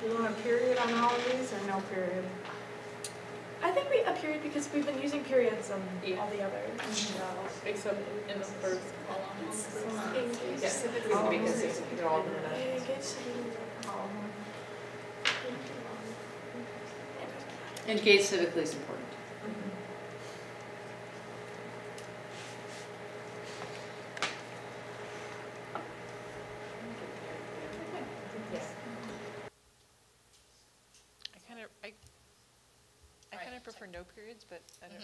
Do you want a period on all of these or no period? I think a period because we've been using periods on all the others. Except in the first column. Yes, we can be consistent. They're all going engage civically is important. I kind of prefer no periods, but I don't.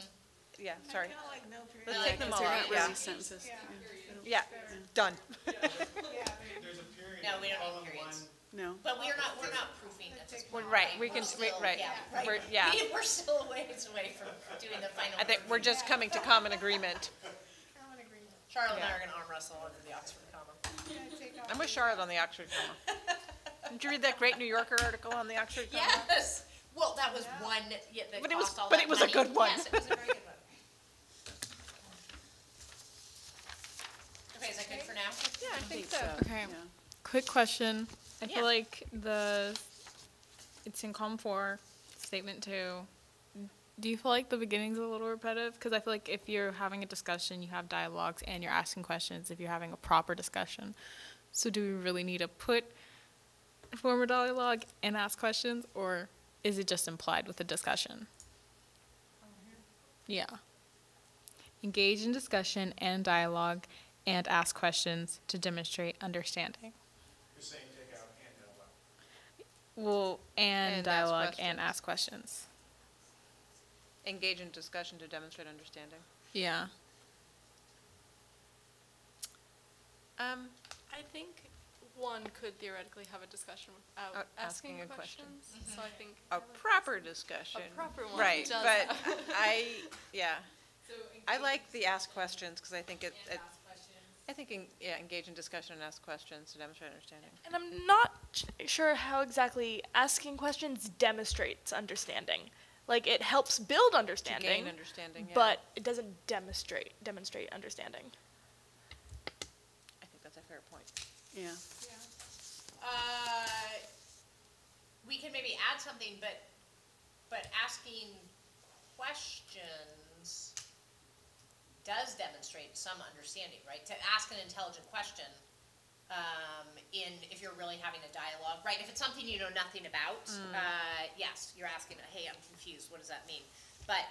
Yeah, sorry. Like no period. Let's take them all They're out. not really sentences. Yeah, done. No, we don't need periods. No. But we're not proofing at this point. Right, we can, right. We're still a ways away from doing the final. I think we're just coming to common agreement. Charlotte and I are going to arm wrestle over the Oxford comma. I'm with Charlotte on the Oxford comma. Did you read that great New Yorker article on the Oxford comma? Yes. Well, that was one. Yeah, that But it was- cost all but that it was a money. good one. Yes, it was a very good one. Okay, is that good for now? Yeah, I think so. Okay. Quick question. I Yeah. feel like it's in column 4, statement 2. Do you feel like the beginning's a little repetitive? Because I feel like if you're having a discussion, you have dialogues and you're asking questions if you're having a proper discussion. So do we really need to put form a dialogue and ask questions, or is it just implied with the discussion? Yeah. Engage in discussion and dialogue and ask questions to demonstrate understanding. You're saying take out and dialogue. Well, and dialogue and ask questions. Engage in discussion to demonstrate understanding. Yeah. I think one could theoretically have a discussion without asking a questions. question. So I think A proper discussion. A proper one. Right, does but have- yeah. I like the ask questions because I think I think, engage in discussion and ask questions to demonstrate understanding. And I'm not sure how exactly asking questions demonstrates understanding. Like, it helps build understanding. To gain understanding, yeah. But it doesn't demonstrate understanding. I think that's a fair point. Yeah. We can maybe add something, but asking questions does demonstrate some understanding, right? To ask an intelligent question, if you're really having a dialogue, right? If it's something you know nothing about, yes, you're asking, hey, I'm confused, what does that mean? But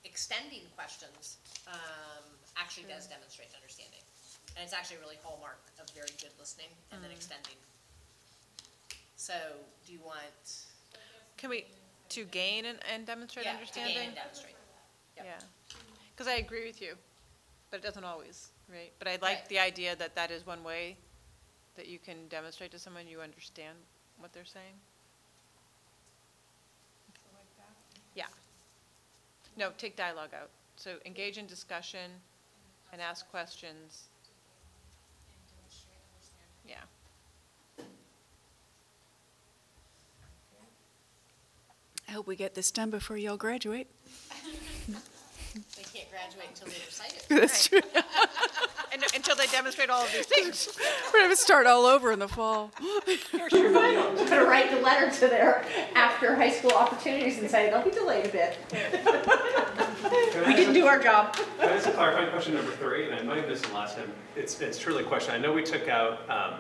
extending questions actually does demonstrate understanding. And it's actually a really hallmark of very good listening and then extending. So, do you want? Can we, to gain and demonstrate understanding? To gain and demonstrate. Yep. Yeah. Because I agree with you, but it doesn't always, right? But I like the idea that that is one way that you can demonstrate to someone you understand what they're saying. Yeah. No, take dialogue out. So engage in discussion and ask questions. Yeah. I hope we get this done before y'all graduate. They can't graduate until they're recited. That's true. And until they demonstrate all of these things. We're going to start all over in the fall. Here's your final. You're going to write the letter to their after high school opportunities and say they'll be delayed a bit. We didn't do our job. Can I ask a clarifying question number 3? And I might have missed it last time. It's truly a question. I know we took out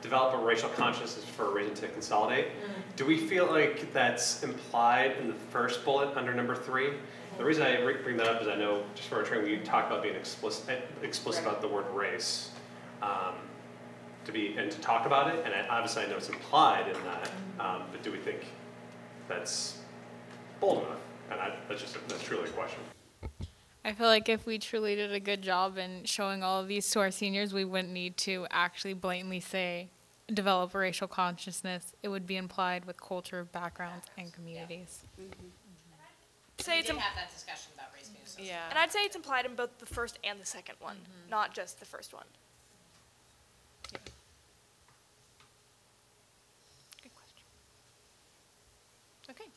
develop a racial consciousness for a reason to consolidate. Do we feel like that's implied in the first bullet under number 3? The reason I bring that up is I know just for our training we talk about being explicit about the word race, to talk about it, and obviously I know it's implied in that, but do we think that's bold enough? And that's truly a question. I feel like if we truly did a good job in showing all of these to our seniors, we wouldn't need to actually blatantly say, develop a racial consciousness. It would be implied with culture, backgrounds, and communities. Yeah. Say We did have that discussion about race news. Yeah. And I'd say it's implied in both the first and the second one, not just the first one. Yeah. Good question. Okay.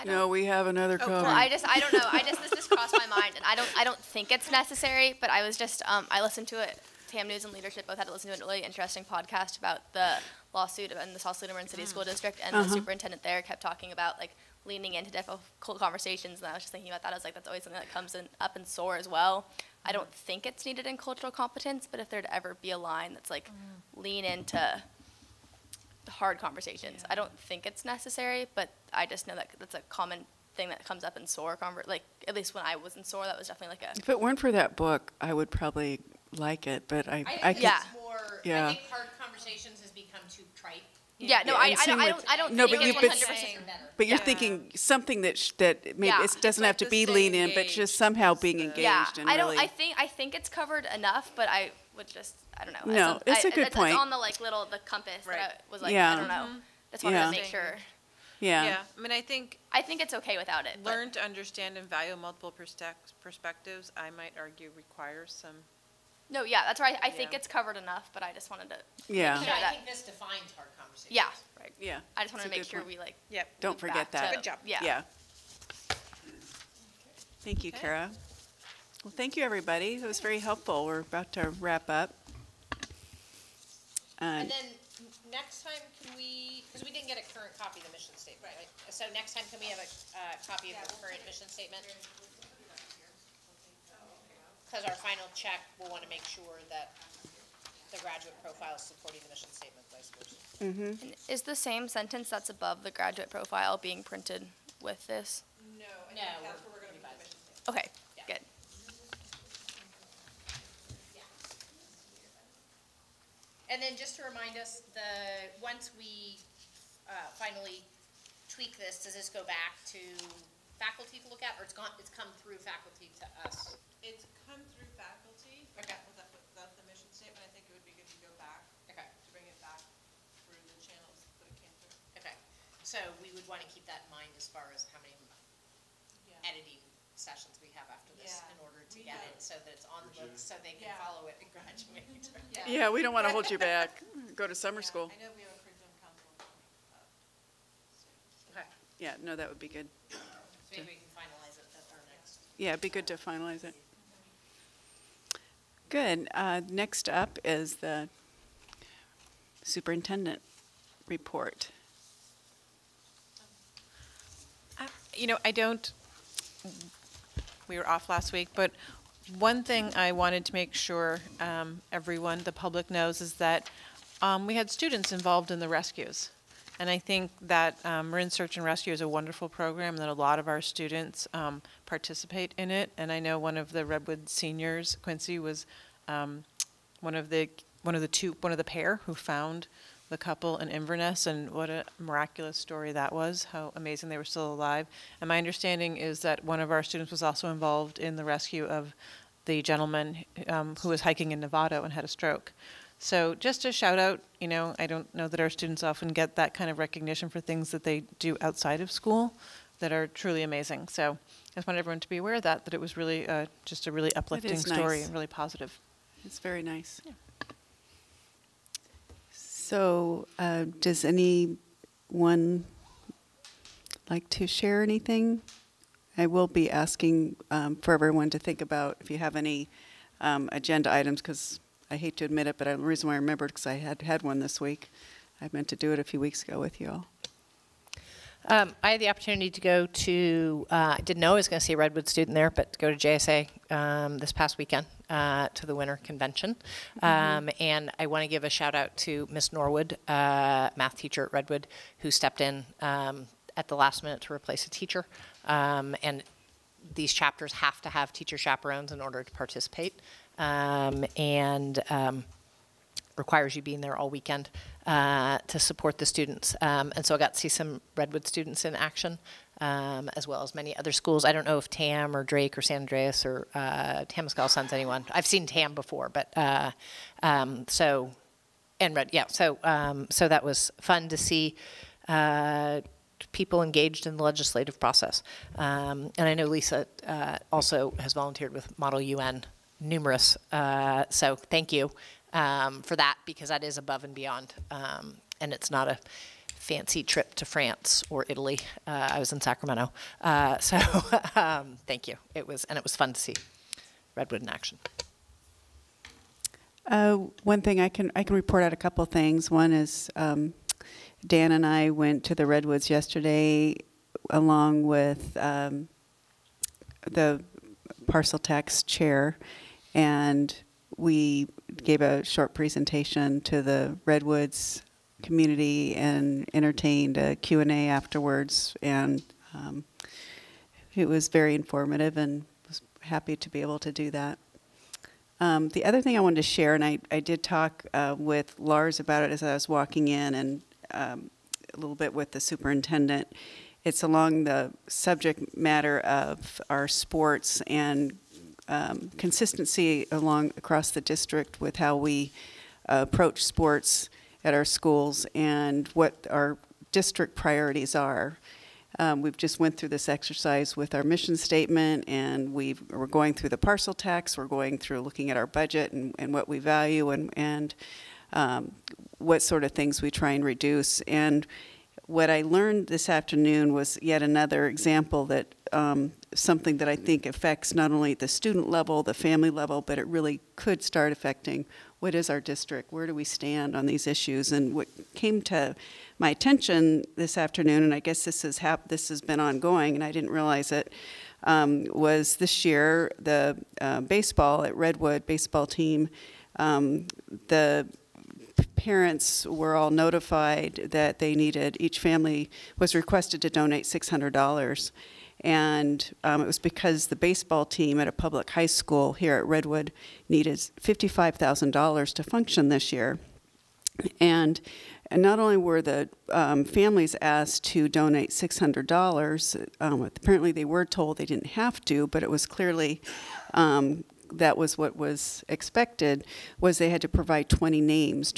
No, we have another comment. Well, I don't know. This just crossed my mind, and I don't think it's necessary. But I was just I listened to it. TAM News and Leadership both had to listen to a really interesting podcast about the lawsuit in the South Soliderman City School District, and the superintendent there kept talking about like leaning into difficult conversations. And I was just thinking about that. I was like, that's always something that comes up in SOAR as well. I don't think it's needed in cultural competence, but if there'd ever be a line that's like lean into hard conversations, I don't think it's necessary. But I just know that that's a common thing that comes up in SOAR. Like at least when I was in SOAR, that was definitely like a. If it weren't for that book, I would probably like it, but I think could, it's more. I think hard conversations has become too trite. Yeah, no, I don't no, think but it's 100% better. But you're thinking something that maybe it doesn't have to be lean in, but just somehow being engaged and really. I think it's covered enough, but I would just I don't know. No, it's a good point. It's on the the compass that I was like Yeah. I don't know. Just wanted to make sure. Yeah. Yeah. I mean, I think it's okay without it. Learn to understand and value multiple perspectives. I might argue requires some. No, yeah, that's right. I think it's covered enough, but I just wanted to. Yeah. Make sure I that, think this defines hard conversations. yeah. Right. Yeah. I just wanted to That's a make good sure point. we like. Yep. Don't forget that. Good job. Yeah. Yeah. Thank you, Kara. Well, thank you, everybody. It was very helpful. We're about to wrap up. And then next time, can we, because we didn't get a current copy of the mission statement, right? So next time, can we have a copy of the current mission statement? Because our final check, we'll want to make sure that the graduate profile is supporting the mission statement, vice versa. And is the same sentence that's above the graduate profile being printed with this? No, that's where we're going to put the mission statement. Okay, good. And then just to remind us, once we finally tweak this, does this go back to faculty to look at, or it's come through faculty to us? It's come through faculty. Okay. Without the mission statement, I think it would be good to go back. Okay. To bring it back through the channels that it came through. Okay. So we would want to keep that in mind as far as how many editing sessions we have after this in order to get it so that it's on the books so they can follow it and graduate. Yeah, we don't want to hold you back. Go to summer school. I know we have a curriculum council. Okay. Yeah, no, that would be good. So maybe we can finalize it at our next. Yeah, it'd be good to finalize it. Good. Next up is the superintendent report. You know, we were off last week, but one thing I wanted to make sure everyone, the public knows, is that we had students involved in the rescues. And I think that Marin Search and Rescue is a wonderful program, that a lot of our students participate in it. And I know one of the Redwood seniors, Quincy, was one of the pair who found the couple in Inverness, and what a miraculous story that was, how amazing they were still alive. And my understanding is that one of our students was also involved in the rescue of the gentleman who was hiking in Nevada and had a stroke. So just a shout out, you know, I don't know that our students often get that kind of recognition for things that they do outside of school that are truly amazing. So I just want everyone to be aware of that it was really just a really uplifting story and really positive. It's very nice. Yeah. So does anyone like to share anything? I will be asking for everyone to think about if you have any agenda items, because I hate to admit it, but the reason why I remembered because I had one this week. I meant to do it a few weeks ago with you all. I had the opportunity to go to, I didn't know I was going to see a Redwood student there, but to go to JSA this past weekend to the winter convention. And I want to give a shout out to Miss Norwood, math teacher at Redwood, who stepped in at the last minute to replace a teacher. And these chapters have to have teacher chaperones in order to participate. Requires you being there all weekend to support the students. And so I got to see some Redwood students in action, as well as many other schools. I don't know if Tam or Drake or San Andreas or Temescal sends anyone. I've seen Tam before, but so that was fun to see people engaged in the legislative process. And I know Lisa also has volunteered with Model UN numerous, so thank you. For that, because that is above and beyond, and it's not a fancy trip to France or Italy. I was in Sacramento, so thank you. It was fun to see Redwood in action. One thing I can report out a couple of things. One is Dan and I went to the Redwoods yesterday, along with the parcel tax chair, and we gave a short presentation to the Redwoods community and entertained a Q&A afterwards, and it was very informative, and was happy to be able to do that. The other thing I wanted to share, and I did talk with Lars about it as I was walking in, and a little bit with the superintendent. It's along the subject matter of our sports and consistency across the district with how we approach sports at our schools and what our district priorities are. We've just went through this exercise with our mission statement, and we're going through the parcel tax. We're going through looking at our budget and what we value and what sort of things we try and reduce. And what I learned this afternoon was yet another example that something that I think affects not only the student level, the family level, but it really could start affecting what is our district, where do we stand on these issues. And what came to my attention this afternoon, and I guess this has been ongoing, and I didn't realize it, was this year the baseball at Redwood baseball team, the parents were all notified that they needed, each family was requested to donate $600. And it was because the baseball team at a public high school here at Redwood needed $55,000 to function this year. And not only were the families asked to donate $600, apparently they were told they didn't have to, but it was clearly that was what was expected, was they had to provide 20 names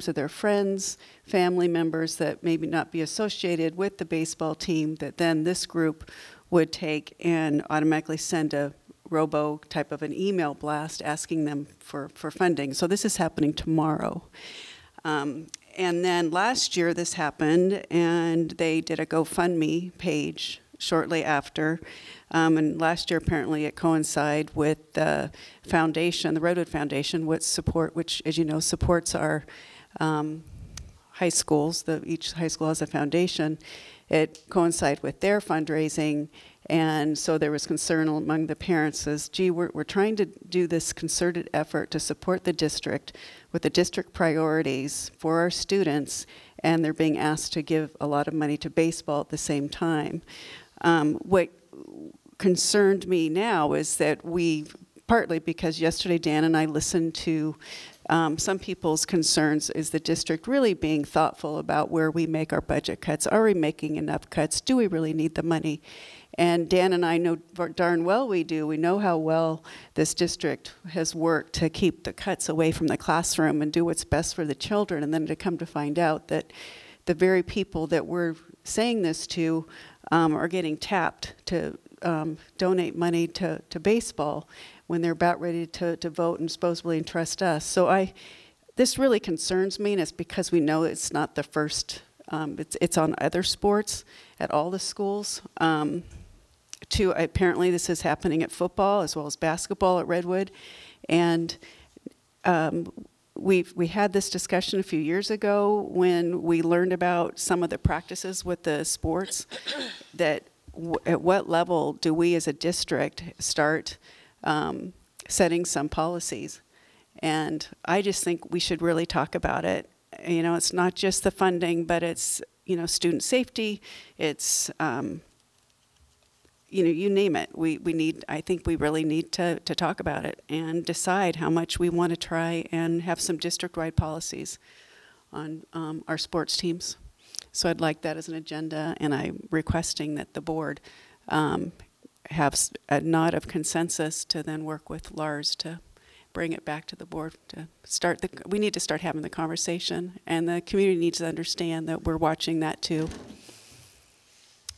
of their friends, family members that maybe not be associated with the baseball team, that then this group would take and automatically send a robo type of an email blast asking them for funding. So this is happening tomorrow. And then last year this happened, and they did a GoFundMe page shortly after. And last year, apparently, it coincided with the foundation, the Redwood Foundation, which, as you know, supports our high schools. Each high school has a foundation. It coincided with their fundraising, and so there was concern among the parents as, gee, we're trying to do this concerted effort to support the district with the district priorities for our students, and they're being asked to give a lot of money to baseball at the same time. What concerned me now is that partly because yesterday Dan and I listened to some people's concerns, is the district really being thoughtful about where we make our budget cuts? Are we making enough cuts? Do we really need the money? And Dan and I know darn well we do. We know how well this district has worked to keep the cuts away from the classroom and do what's best for the children, and then to come to find out that the very people that we're saying this to are getting tapped to donate money to baseball when they're about ready to vote and supposedly entrust us. So this really concerns me, and it's because we know it's not the first, it's on other sports at all the schools. Apparently this is happening at football as well as basketball at Redwood. And we had this discussion a few years ago when we learned about some of the practices with the sports, that at what level do we as a district start setting some policies? And I just think we should really talk about it. You know, it's not just the funding, but it's, you know, student safety, it's, you know, you name it. I think we really need to talk about it and decide how much we want to try and have some district-wide policies on our sports teams. So I'd like that as an agenda, and I'm requesting that the board have a nod of consensus to then work with Lars to bring it back to the board to start we need to start having the conversation, and the community needs to understand that we're watching that too.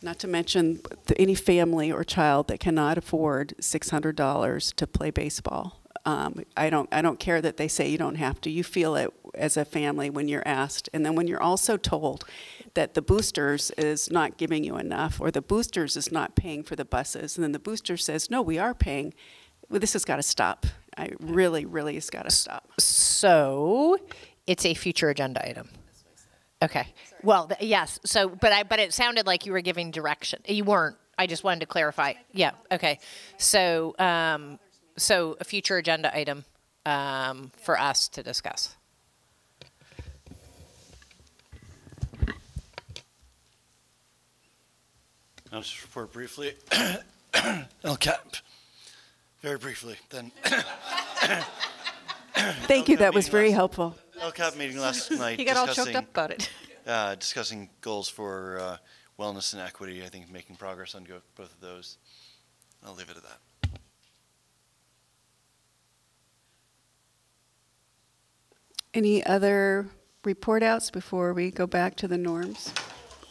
Not to mention any family or child that cannot afford $600 to play baseball. I don't care that they say you don't have to. You feel it as a family when you're asked, and then when you're also told that the boosters is not giving you enough, or the boosters is not paying for the buses, and then the booster says, no, we are paying. Well, this has got to stop. I really, really has got to stop. So it's a future agenda item. Okay. Well, yes. So, but it sounded like you were giving direction. You weren't. I just wanted to clarify. Yeah. Okay. So, so a future agenda item for us to discuss. I'll just report briefly. LCAP. Very briefly, then. Thank you. That was very helpful. LCAP meeting last night. He got all choked up about it. Discussing goals for wellness and equity. I think making progress on both of those. I'll leave it at that. Any other report outs before we go back to the norms?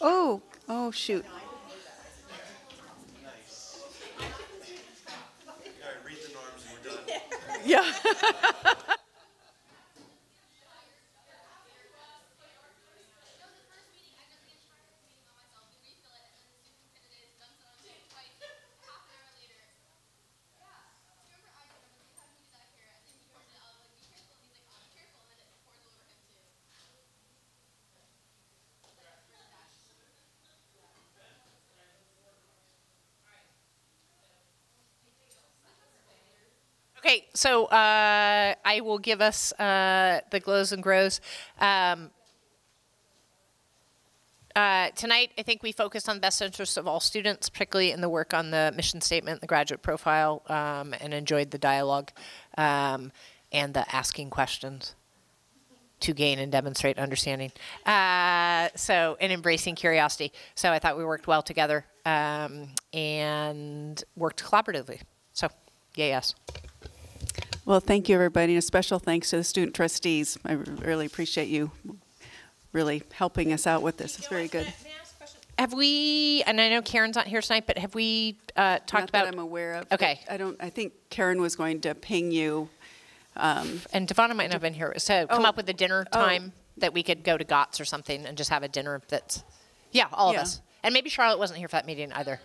Oh, shoot. Yeah. Okay, so I will give us the glows and grows. Tonight, I think we focused on the best interests of all students, particularly in the work on the mission statement, the graduate profile, and enjoyed the dialogue and the asking questions to gain and demonstrate understanding. And embracing curiosity. So I thought we worked well together and worked collaboratively. So, yes. Well, thank you, everybody, and a special thanks to the student trustees. I really appreciate you really helping us out with this. It's very good. Have we, and I know Karen's not here tonight, but have we talked Not about? that I'm aware of. Okay. I think Karen was going to ping you. And Devonna might not have been here. So come up with a dinner time that we could go to GOTS or something and just have a dinner that's, all of us. And maybe Charlotte wasn't here for that meeting either.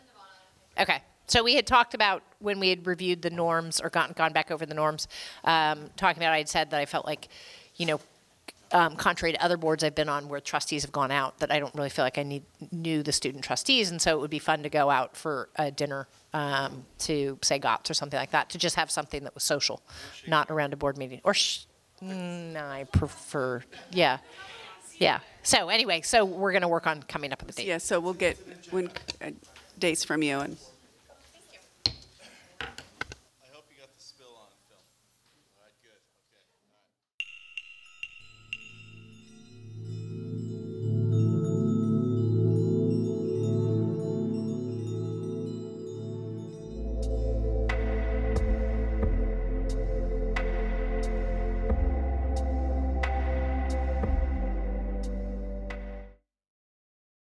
Okay. So we had talked about when we had reviewed the norms or gone back over the norms, talking about, I had said that I felt like, contrary to other boards I've been on where trustees have gone out, that I don't really feel like I knew the student trustees, and so it would be fun to go out for a dinner to, say, GOTS or something like that, to just have something that was social, not around a board meeting. Or, no, I prefer, yeah. So anyway, so we're going to work on coming up with a date. Yeah, so we'll get dates from you and